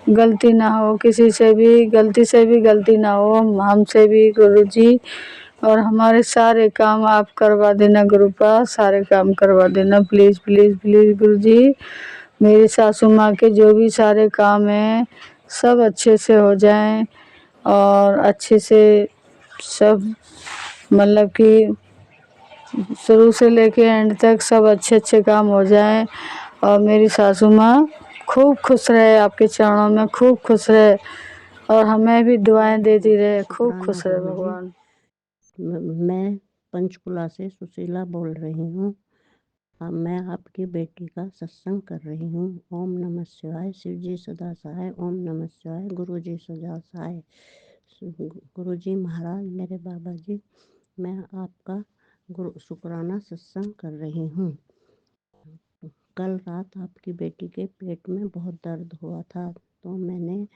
गलती ना हो किसी से भी, गलती से भी गलती ना हो हमसे भी गुरुजी। और हमारे सारे काम आप करवा देना गुरुपा, सारे काम करवा देना प्लीज़ प्लीज़ प्लीज़ गुरुजी। मेरी सासू माँ के जो भी सारे काम हैं सब अच्छे से हो जाएं और अच्छे से सब, मतलब कि शुरू से लेके एंड तक सब अच्छे अच्छे काम हो जाएं और मेरी सासू माँ खूब खुश रहे, आपके चरणों में खूब खुश रहे और हमें भी दुआएं देती रहे। खूब खुश रहे भगवान। मैं पंचकुला से सुशीला बोल रही हूँ। मैं आपकी बेटी का सत्संग कर रही हूँ। ओम नमः शिवाय। शिव जी सदा सहाय। ओम नमः शिवाय। गुरु जी सदा सहाय। गुरु जी महाराज मेरे बाबा जी, मैं आपका शुक्राना सत्संग कर रही हूँ। कल रात आपकी बेटी के पेट में बहुत दर्द हुआ था, तो मैंने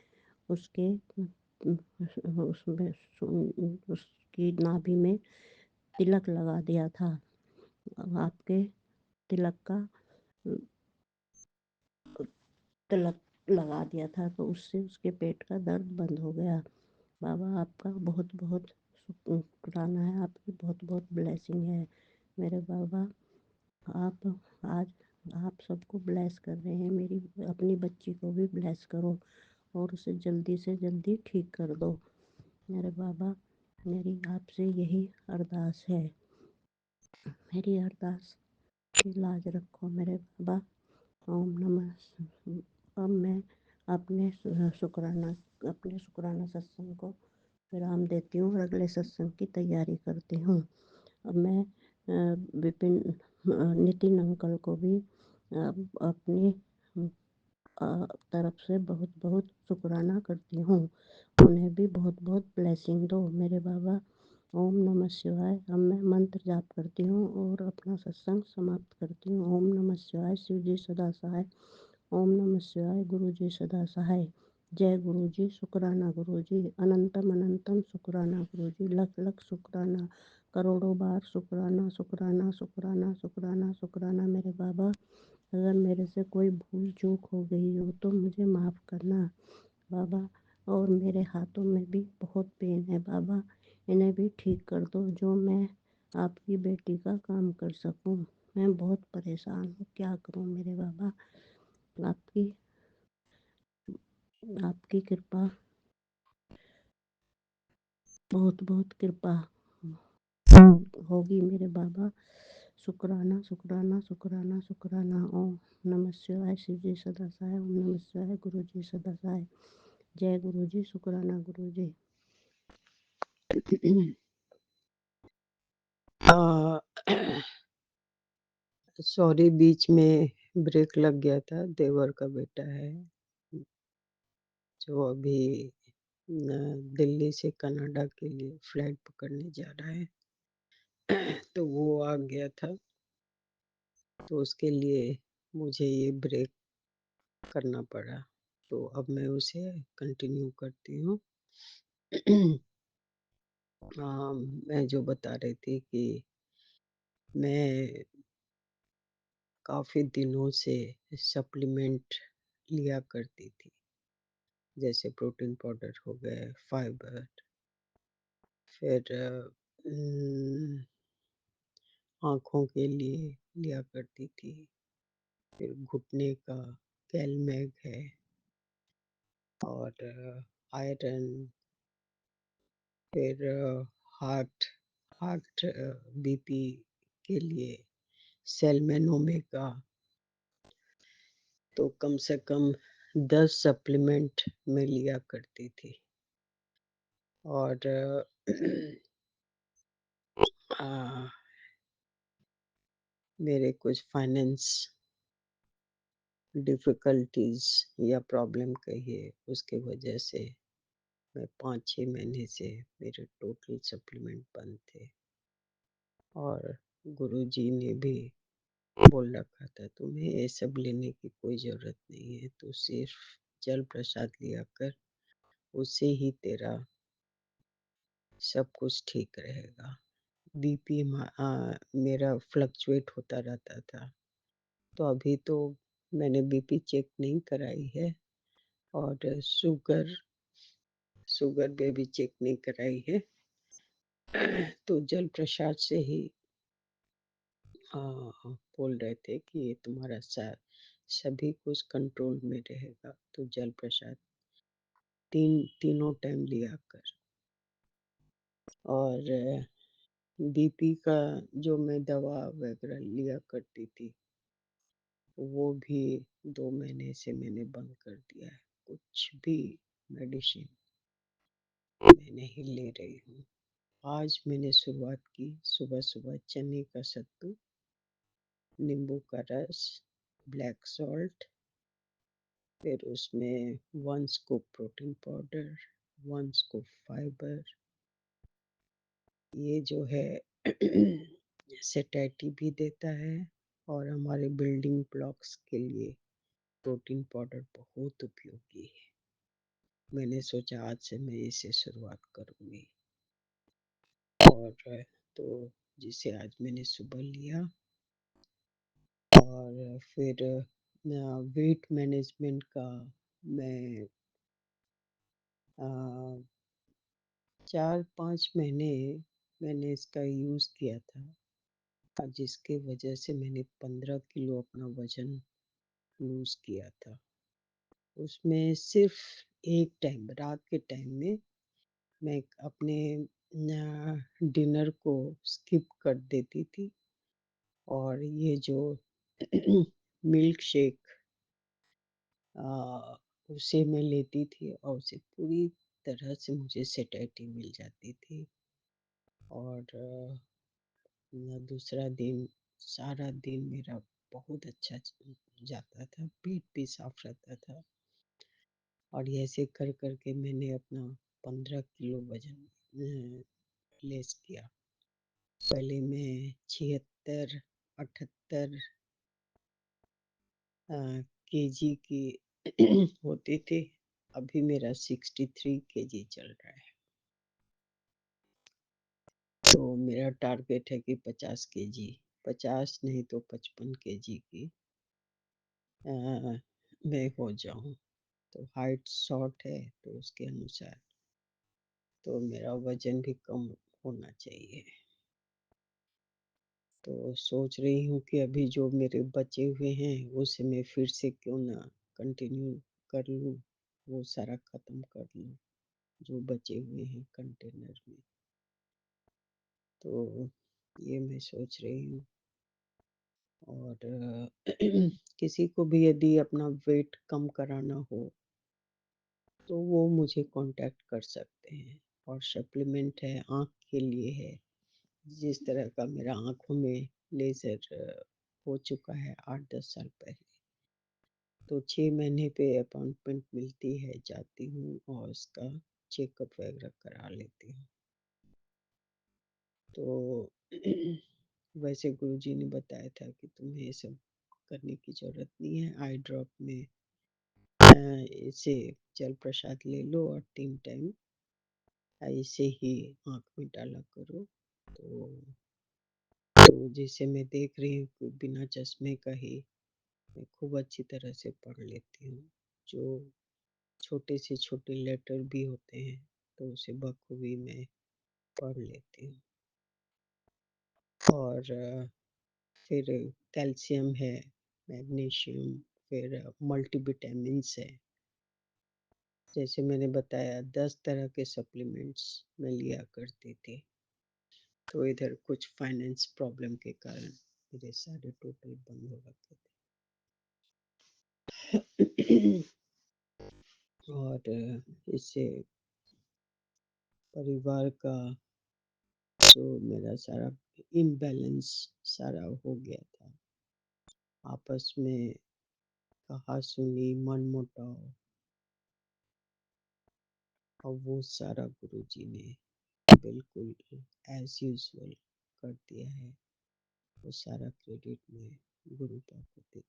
उसके उसकी नाभि में तिलक लगा दिया था। आपके तिलक लगा दिया था तो उससे उसके पेट का दर्द बंद हो गया। बाबा आपका बहुत बहुत शुक्राना है, आपकी बहुत बहुत ब्लेसिंग है मेरे बाबा। आप आज आप सबको ब्लेस कर रहे हैं, मेरी अपनी बच्ची को भी ब्लेस करो और उसे जल्दी से जल्दी ठीक कर दो मेरे बाबा। मेरी आपसे यही अरदास है, मेरी अरदास की लाज रखो मेरे बाबा। ओम नमः। अब मैं अपने शुक्राना सत्संग को विराम देती हूँ और अगले सत्संग की तैयारी करती हूँ। अब मैं नितिन अंकल को भी अपनी तरफ से बहुत बहुत शुक्राना करती हूँ। उन्हें भी बहुत बहुत ब्लेसिंग दो मेरे बाबा। ओम नमः शिवाय। अब मैं मंत्र जाप करती हूँ और अपना सत्संग समाप्त करती हूँ। ओम नमः शिवाय। शिव जी सदा सहाय। ओम नमः शिवाय। गुरु जी सदा सहाय। जय गुरु जी। शुक्राना गुरु जी। अनंतम अनंतम शुक्राना गुरु जी। लख लख शुक्राना, करोड़ों बार शुक्राना शुक्राना शुक्राना शुक्राना शुक्राना मेरे बाबा। अगर मेरे से कोई भूल चूक हो गई हो तो मुझे माफ़ करना बाबा। और मेरे हाथों में भी बहुत पेन है बाबा, इन्हें भी ठीक कर दो जो मैं आपकी बेटी का काम कर सकूं। मैं बहुत परेशान हूँ, क्या करूँ मेरे बाबा। आपकी कृपा, बहुत बहुत कृपा होगी मेरे बाबा। शुक्राना शुक्राना शुक्राना शुक्राना। ओम नमः शिवाय। शिव जी सदा सहाय। ओम नमः शिवाय। गुरु जी सदा सहाय। जय गुरु जी। शुक्राना गुरु जी। सॉरी, बीच में ब्रेक लग गया था। देवर का बेटा है जो अभी दिल्ली से कनाडा के लिए फ्लाइट पकड़ने जा रहा है। तो वो आ गया था, तो उसके लिए मुझे ये ब्रेक करना पड़ा। तो अब मैं उसे कंटिन्यू करती हूँ। मैं जो बता रही थी कि मैं काफ़ी दिनों से सप्लीमेंट लिया करती थी, जैसे प्रोटीन पाउडर हो गए, फाइबर, फिर आँखों के लिए लिया करती थी, फिर घुटने का कैलमैग है और आयरन, फिर हार्ट हार्ट बीपी के लिए सेलमेन ओमेगा। तो कम से कम 10 सप्लीमेंट मैं लिया करती थी। और मेरे कुछ फाइनेंस डिफ़िकल्टीज़ या प्रॉब्लम कहिए, उसके वजह से मैं 5-6 महीने से मेरे टोटल सप्लीमेंट बंद थे। और गुरुजी ने भी बोल रखा था, तुम्हें ये सब लेने की कोई ज़रूरत नहीं है, तो सिर्फ जल प्रसाद लिया कर, उससे ही तेरा सब कुछ ठीक रहेगा। बीपी मेरा फ्लक्चुएट होता रहता था, तो अभी तो मैंने बीपी चेक नहीं कराई है और शुगर भी चेक नहीं कराई है। तो जल प्रसाद से ही बोल रहे थे कि ये तुम्हारा सभी कुछ कंट्रोल में रहेगा, तो जल प्रसाद तीनों टाइम लिया कर। और बीपी का जो मैं दवा वगैरह लिया करती थी, वो भी 2 महीने से मैंने बंद कर दिया है। कुछ भी मेडिसिन मैं नहीं ले रही हूँ। आज मैंने शुरुआत की, सुबह-सुबह चने का सत्तू, नींबू का रस, ब्लैक सॉल्ट, फिर उसमें 1 scoop protein powder, 1 scoop fibre. ये जो है सैटिस्फैक्टरी भी देता है और हमारे बिल्डिंग ब्लॉक्स के लिए प्रोटीन पाउडर बहुत उपयोगी है। मैंने सोचा आज से मैं इसे शुरुआत करूँगी। और तो जिसे आज मैंने सुबह लिया। और फिर वेट मैनेजमेंट का मैं 4-5 महीने मैंने इसका यूज़ किया था, जिसके वजह से मैंने 15 किलो अपना वज़न लूज़ किया था। उसमें सिर्फ एक टाइम, रात के टाइम में मैं अपने डिनर को स्किप कर देती थी और ये जो मिल्क शेक उसे मैं लेती थी और उसे पूरी तरह से मुझे सैटिस्फैक्टरी मिल जाती थी। और दूसरा दिन, सारा दिन मेरा बहुत अच्छा जाता था, पेट भी साफ रहता था। और ऐसे कर कर के मैंने अपना 15 किलो वजन लेस किया। पहले मैं 76, 78 केजी की होती थी, अभी मेरा 63 केजी चल रहा है। तो मेरा टारगेट है कि 50 केजी, 50 नहीं तो 55 केजी की मैं हो जाऊं। तो हाइट शॉर्ट है, तो उसके अनुसार तो मेरा वजन भी कम होना चाहिए। तो सोच रही हूँ कि अभी जो मेरे बचे हुए हैं उसे मैं फिर से क्यों ना कंटिन्यू कर लूँ, वो सारा ख़त्म कर लूँ जो बचे हुए हैं कंटेनर में। तो ये मैं सोच रही हूँ। और किसी को भी यदि अपना वेट कम कराना हो तो वो मुझे कांटेक्ट कर सकते हैं। और सप्लीमेंट है, आँख के लिए है, जिस तरह का मेरा आँखों में लेज़र हो चुका है 8-10 साल पहले। तो 6 महीने पे अपॉइंटमेंट मिलती है, जाती हूँ और उसका चेकअप वगैरह करा लेती हूँ। तो वैसे गुरुजी ने बताया था कि तुम्हें ये सब करने की ज़रूरत नहीं है, आई ड्रॉप में इसे जल प्रसाद ले लो और 3 टाइम ऐसे ही आँख में डाला करो। तो जैसे मैं देख रही हूँ कि बिना चश्मे का ही मैं खूब अच्छी तरह से पढ़ लेती हूँ। जो छोटे से छोटे लेटर भी होते हैं, तो उसे बखूबी मैं पढ़ लेती हूँ। और फिर कैल्शियम है, मैग्नीशियम, फिर मल्टीविटामिन्स है। जैसे मैंने बताया 10 तरह के सप्लीमेंट्स मैं लिया करती थी। तो इधर कुछ फाइनेंस प्रॉब्लम के कारण मेरे सारे टोटल बंद हो रखे थे। और इससे परिवार का जो मेरा सारा इम्बैलेंस सारा हो गया था। आपस में कहा-सुनी, मनमुटाव, और वो सारा गुरुजी ने बिल्कुल एज़ यूजुअल कर दिया है। वो सारा क्रेडिट मैं गुरुपा को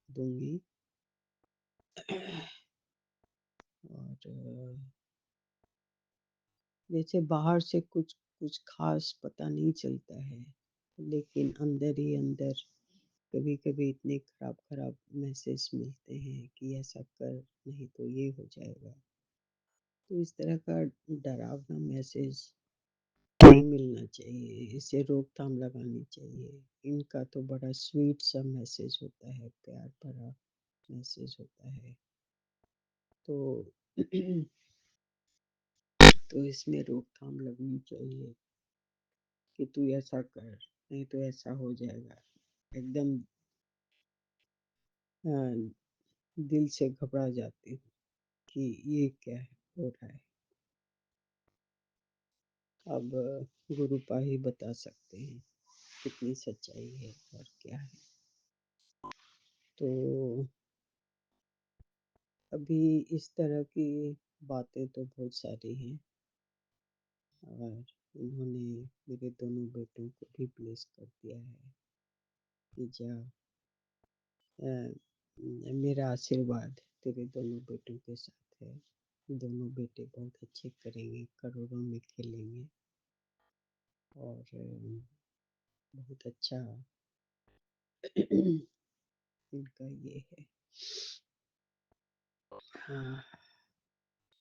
दूँगी। और जैसे बाहर से कुछ कुछ ख़ास पता नहीं चलता है, लेकिन अंदर ही अंदर कभी-कभी इतने खराब-खराब मैसेज मिलते हैं कि ऐसा कर, नहीं तो ये हो जाएगा। तो इस तरह का डरावना मैसेज नहीं मिलना चाहिए, इसे रोकथाम लगानी चाहिए। इनका तो बड़ा स्वीट सा मैसेज होता है, प्यार भरा मैसेज होता है। तो तो इसमें रोकथाम लगनी चाहिए कि तू ऐसा कर, नहीं तो ऐसा हो जाएगा। एकदम दिल से घबरा जाती हूँ कि ये क्या है हो रहा है। अब गुरुपा ही बता सकते हैं कितनी सच्चाई है और क्या है। तो अभी इस तरह की बातें तो बहुत सारी हैं, और उन्होंने मेरे दोनों बेटों को भी ब्लेस कर दिया है कि जा मेरा आशीर्वाद तेरे दोनों बेटों के साथ है। दोनों बेटे बहुत अच्छे करेंगे, करोड़ों में खेलेंगे और बहुत अच्छा इनका ये है। हाँ,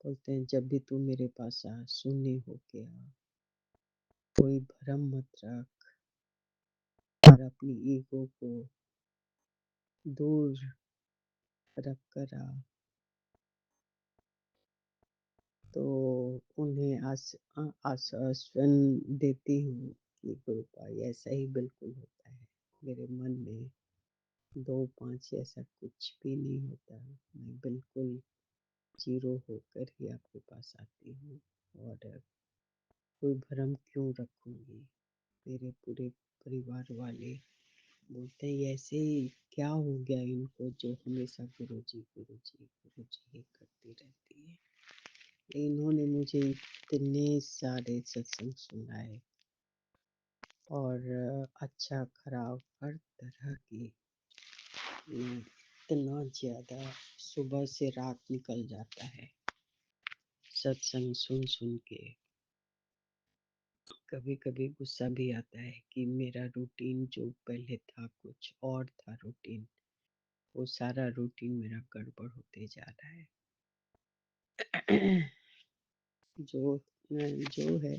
बोलते हैं जब भी तू मेरे पास आ, शून्य होके आ, कोई भरम मत रख और अपनी ईगो को दूर रख कर आ। तो उन्हें आश्वासन देती हूँ कि गुरुपा ऐसा ही बिल्कुल होता है। मेरे मन में 2-5 ऐसा कुछ भी नहीं होता। मैं बिल्कुल ज़ीरो होकर ही आपके पास आती हूँ, और कोई भ्रम क्यों रखूँगी। मेरे पूरे परिवार वाले बोलते हैं ऐसे ही क्या हो गया इनको, जो हमेशा गुरुजी गुरुजी गुरुजी ही करती रहती है। इन्होंने मुझे इतने सारे सत्संग सुनाए और अच्छा खराब हर तरह की, इतना ज़्यादा सुबह से रात निकल जाता है सत्संग सुन सुन के। कभी कभी गुस्सा भी आता है कि मेरा रूटीन जो पहले था कुछ और था रूटीन, वो सारा रूटीन मेरा गड़बड़ होते जा रहा है। जो है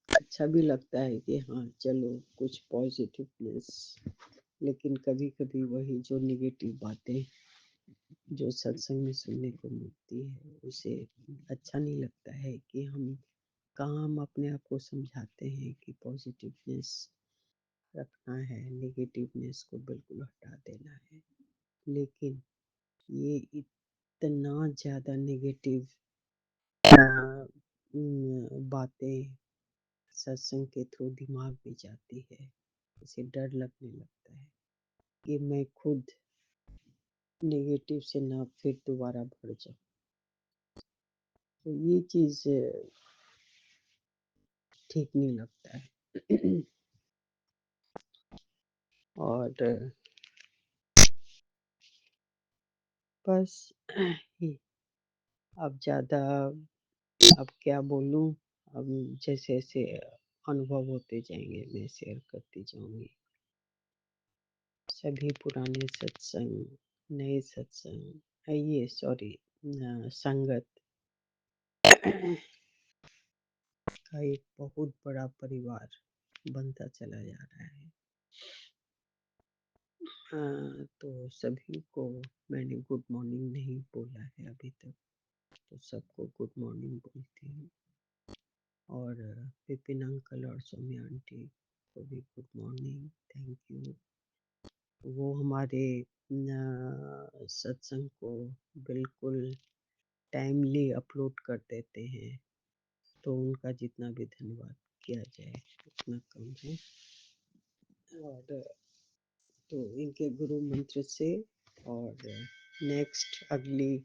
अच्छा भी लगता है कि हाँ चलो कुछ पॉजिटिवनेस, लेकिन कभी कभी वही जो निगेटिव बातें जो सत्संग में सुनने को मिलती है, उसे अच्छा नहीं लगता है कि कहाँ हम अपने आप को समझाते हैं कि पॉजिटिवनेस रखना है, नेगेटिवनेस को बिल्कुल हटा देना है। लेकिन ये इतना ज़्यादा नेगेटिव बातें सत्संग के थ्रू दिमाग में जाती है इसे डर लगने लगता है कि मैं खुद नेगेटिव से ना फिर दोबारा बढ़ जाऊं। तो ये चीज ठीक नहीं लगता है। और बस ये अब ज़्यादा अब क्या बोलूं, अब जैसे जैसे अनुभव होते जाएंगे मैं शेयर करती जाऊंगी। सभी पुराने सत्संग, नए सत्संग, ये सॉरी संगत का एक बहुत बड़ा परिवार बनता चला जा रहा है। तो सभी को मैंने गुड मॉर्निंग नहीं बोला है अभी तक, तो सबको गुड मॉर्निंग बोलती हूँ। और विपिन अंकल और सौम्या आंटी को भी गुड मॉर्निंग, थैंक यू। वो हमारे सत्संग को बिल्कुल टाइमली अपलोड कर देते हैं, तो उनका जितना भी धन्यवाद किया जाए उतना कम है। और तो इनके गुरु मंत्र से और नेक्स्ट अगली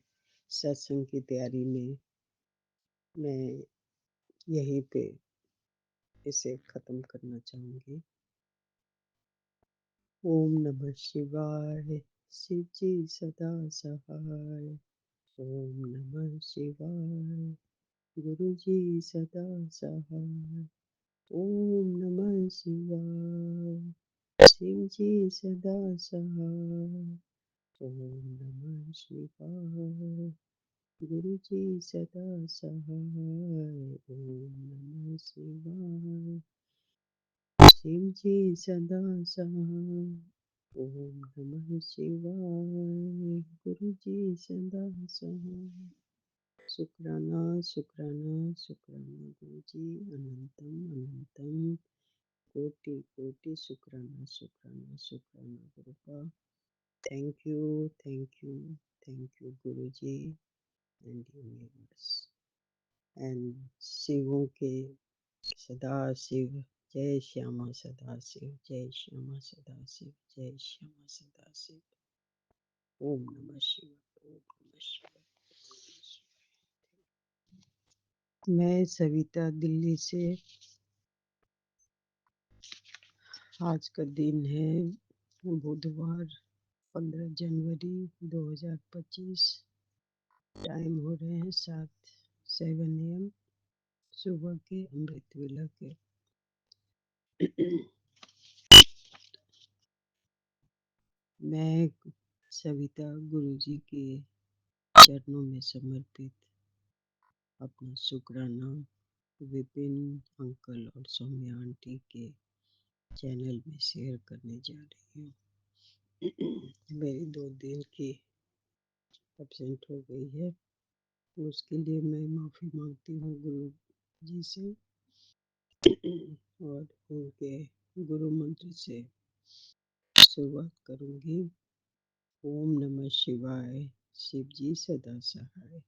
सत्संग की तैयारी में मैं यहीं पे इसे खत्म करना चाहूंगी। ओम नमः शिवाय, शिव जी सदा सहाय। ओम नमः शिवाय, गुरु जी सदा सहाय। ओम नमः शिवाय, शिव जी सदा सहाय। ओम नमः शिवाय, गुरु जी सदा सहाय। ओम नमः शिवाय, शिव जी सदा सहाय। ओम नमः शिवाय, गुरु जी सदा सहाय। शुक्राना शुक्राना शुक्राना गुरु जी, अनंतम अनंतम कोटि कोटि शुक्राना शुक्राना शुक्राना गुरु का। Thank you thank you thank you Guru ji and universe and शिवों के सदा शिव। जय श्यामा सदा शिव, जय श्यामा सदा शिव, जय श्यामा सदा शिव। ओम नमः शिवाय, ओम नमः शिवाय। मैं सविता दिल्ली से। आज का दिन है बुधवार 15 जनवरी 2025। टाइम हो रहे हैं 7 AM सुबह के, अमृत वेला के। मैं सविता गुरुजी के चरणों में समर्पित अपना शुक्राना विपिन अंकल और सौम्या आंटी के चैनल में शेयर करने जा रही हूँ। मेरी 2 दिन की एब्सेंट हो गई है, उसके लिए मैं माफ़ी मांगती हूँ गुरु जी से। और उनके गुरु मंत्र से शुरुआत करूँगी। ओम नमः शिवाय, शिव जी सदा सहाय।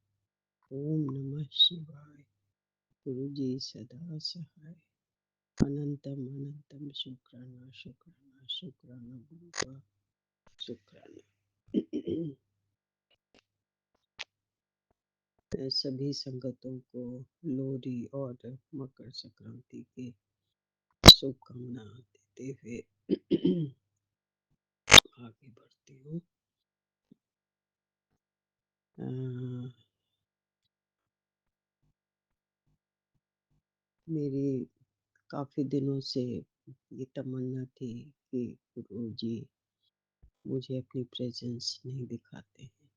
ओम नमः शिवाय, गुरु जी सदा सहाय। अनंतम अनंतम शुक्राना शुक्राना शुक्राना गुरु का शुक्राना। सभी संगतों को लोहरी और मकर संक्रांति की शुभकामना देते हुए आगे बढ़ती हूँ। मेरी काफ़ी दिनों से ये तमन्ना थी कि गुरु जी मुझे अपनी प्रेजेंस नहीं दिखाते हैं,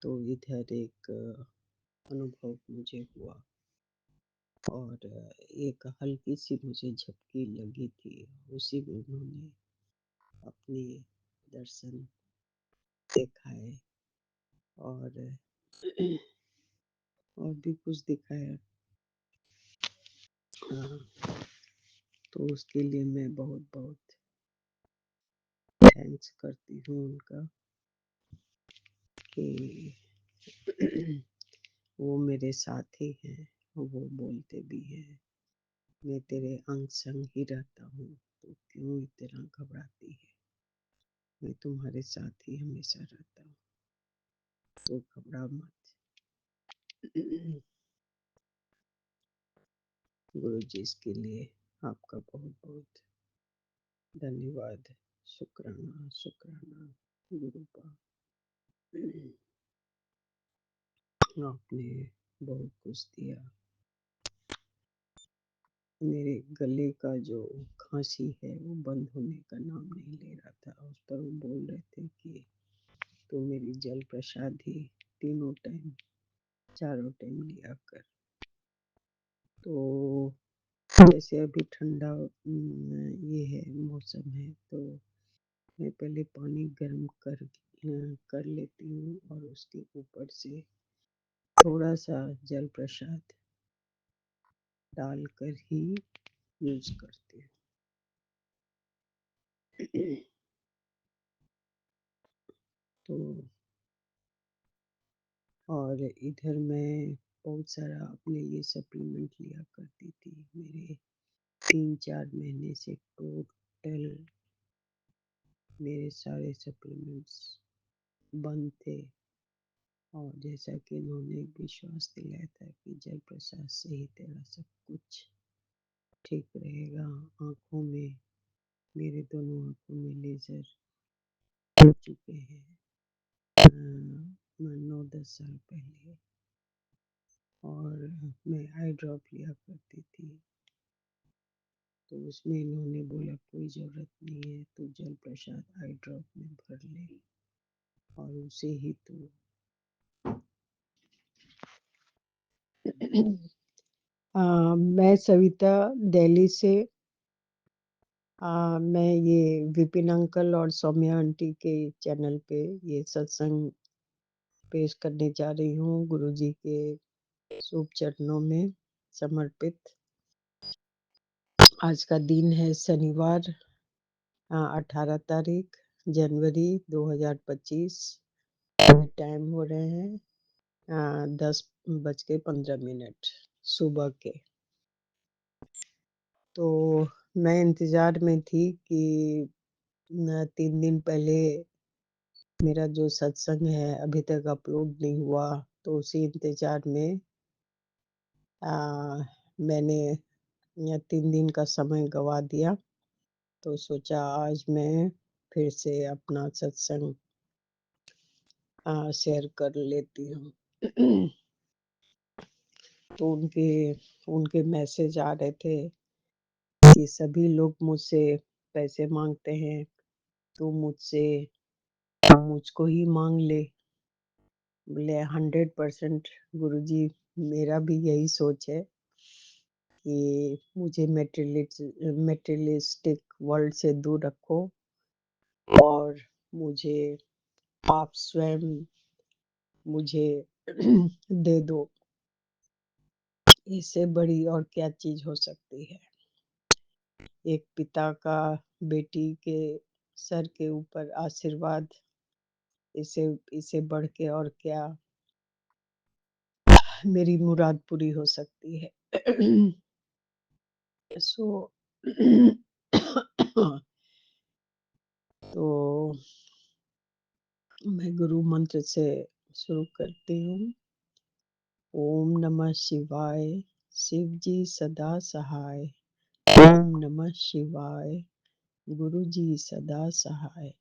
तो इधर एक अनुभव मुझे हुआ और एक हल्की सी मुझे झपकी लगी थी। उसी में उन्होंने अपने दर्शन दिखाए और और भी कुछ दिखाया। हाँ, तो उसके लिए मैं बहुत बहुत थैंक्स करती हूँ उनका कि वो मेरे साथी हैं, वो बोलते भी हैं मैं तेरे अंग संग ही रहता हूँ, तो क्यों इतना घबराती है? मैं तुम्हारे साथ ही हमेशा रहता हूँ, तो घबरा मत। गुरु जी, इसके लिए आपका बहुत बहुत धन्यवाद। शुक्राना शुक्राना गुरुपा। आपने बहुत कुछ दिया। मेरे गले का जो खांसी है वो बंद होने का नाम नहीं ले रहा था। उस पर वो बोल रहे थे कि तो मेरी जल प्रसाद ही तीनों टाइम चारों टाइम लिया कर। तो जैसे अभी ठंडा ये है मौसम है, तो मैं पहले पानी गर्म कर लेती हूँ और उसके ऊपर से थोड़ा सा जल प्रसाद डालकर ही यूज करती हूँ। तो और इधर मैं बहुत सारा अपने लिए सप्लीमेंट लिया करती थी। मेरे 3-4 महीने से टोटल मेरे सारे सप्लीमेंट्स बंद थे। और जैसा कि इन्होंने विश्वास दिलाया था कि जल प्रसाद से ही तेरा सब कुछ ठीक रहेगा। आँखों में, मेरे दोनों आँखों में लेज़र हो चुके हैं 9-10 साल पहले। और मैं आई ड्रॉप लिया करती थी, तो उसमें इन्होंने बोला कोई ज़रूरत नहीं है, तू जल प्रसाद आई ड्रॉप में भर ले और उसे ही तू मैं सविता दिल्ली से। मैं ये विपिन अंकल और सौम्या आंटी के चैनल पे ये सत्संग पेश करने जा रही हूँ, गुरुजी के शुभ चरणों में समर्पित। आज का दिन है शनिवार, 18 तारीख जनवरी 2025। टाइम हो रहे हैं 10:15 सुबह के। तो मैं इंतज़ार में थी कि 3 दिन पहले मेरा जो सत्संग है अभी तक अपलोड नहीं हुआ, तो उसी इंतज़ार में मैंने 3 दिन का समय गवा दिया। तो सोचा आज मैं फिर से अपना सत्संग शेयर कर लेती हूँ। तो उनके मैसेज आ रहे थे कि सभी लोग मुझसे पैसे मांगते हैं, तो मुझको ही मांग ले। बोले 100% गुरुजी, मेरा भी यही सोच है कि मुझे मेटेरियलिस्टिक वर्ल्ड से दूर रखो और मुझे आप स्वयं मुझे दे दो। इससे बड़ी और क्या चीज हो सकती है? एक पिता का बेटी के सर के ऊपर आशीर्वाद, इसे इसे बढ़ के और क्या मेरी मुराद पूरी हो सकती है? सो तो मैं गुरु मंत्र से शुरू करती हूँ। ओम नमः शिवाय, शिव जी सदा सहाय। ओम नमः शिवाय, गुरु जी सदा सहाय।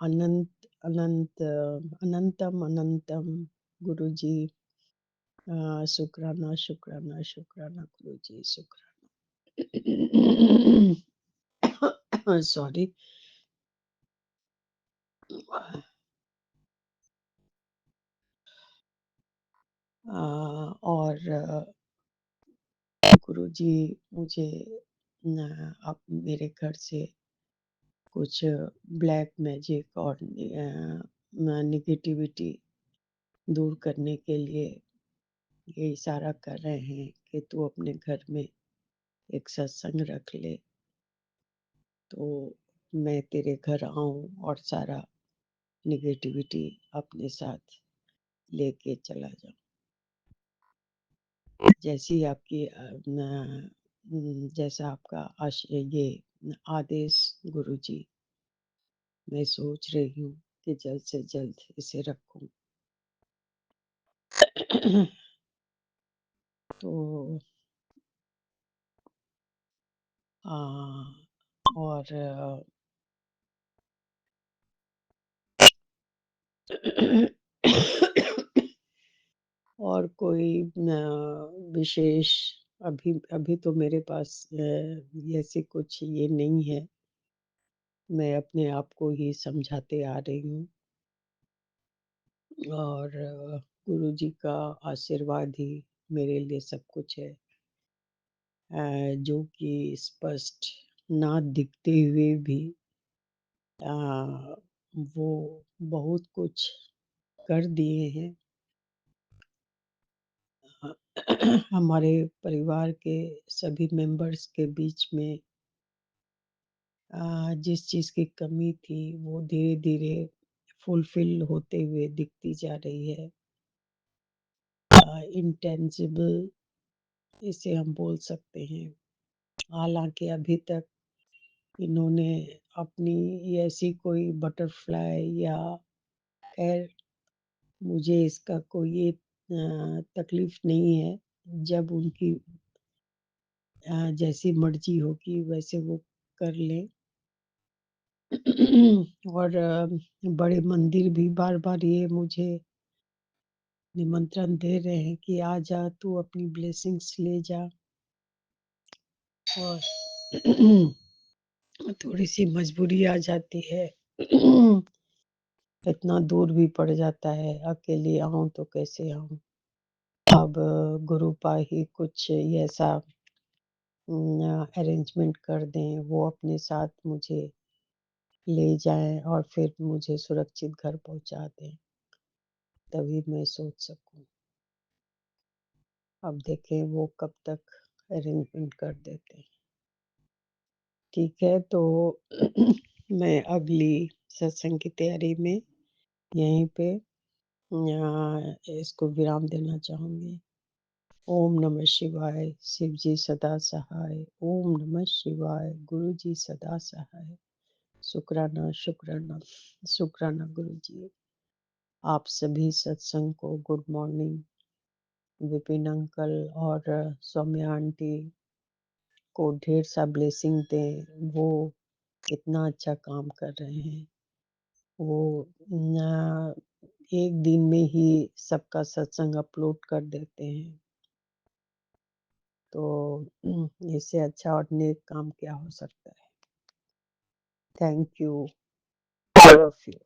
अनंत अनंत अनंतम अनंतम गुरु जी, शुक्राना शुक्राना शुक्राना गुरु जी, शुक्राना। सॉरी। और गुरु जी मुझे आप मेरे घर से कुछ ब्लैक मैजिक और निगेटिविटी दूर करने के लिए ये इशारा कर रहे हैं कि तू अपने घर में एक सत्संग रख ले, तो मैं तेरे घर आऊं और सारा निगेटिविटी अपने साथ लेके चला जाऊं। जैसी आपकी जैसा आपका ये आदेश गुरुजी, मैं सोच रही हूँ कि जल्द से जल्द इसे रखूं। तो और और कोई विशेष अभी अभी तो मेरे पास ऐसी कुछ ये नहीं है। मैं अपने आप को ही समझाते आ रही हूँ और गुरुजी का आशीर्वाद ही मेरे लिए सब कुछ है। जो कि स्पष्ट ना दिखते हुए भी वो बहुत कुछ कर दिए हैं। हमारे परिवार के सभी मेंबर्स के बीच में जिस चीज़ की कमी थी वो धीरे-धीरे फुलफिल होते हुए दिखती जा रही है। इंटेंजिबल इसे हम बोल सकते हैं। हालाँकि अभी तक इन्होंने अपनी ऐसी कोई बटरफ्लाई या खैर मुझे इसका कोई तकलीफ नहीं है। जब उनकी जैसी मर्जी होगी वैसे वो कर लें। और बड़े मंदिर भी बार-बार ये मुझे निमंत्रण दे रहे हैं कि आ जा तू अपनी ब्लेसिंग्स ले जा। और थोड़ी-सी मजबूरी आ जाती है। इतना दूर भी पड़ जाता है, अकेले आऊँ तो कैसे आऊँ? अब गुरुपा ही कुछ ऐसा अरेंजमेंट कर दें, वो अपने साथ मुझे ले जाएँ और फिर मुझे सुरक्षित घर पहुँचा दें, तभी मैं सोच सकूँ। अब देखें वो कब तक अरेंजमेंट कर देते हैं। ठीक है, तो मैं अगली सत्संग की तैयारी में यहीं पे इसको विराम देना चाहूँगी। ओम नमः शिवाय, शिव जी सदा सहाय। ओम नमः शिवाय, गुरु जी सदा सहाय। शुक्राना शुक्राना शुक्राना गुरु जी। आप सभी सत्संग को गुड मॉर्निंग। विपिन अंकल और सौम्या आंटी को ढेर सा ब्लेसिंग दें। वो इतना अच्छा काम कर रहे हैं। वो एक दिन में ही सबका सत्संग अपलोड कर देते हैं। तो इससे अच्छा और नेक काम क्या हो सकता है। Thank you all of you.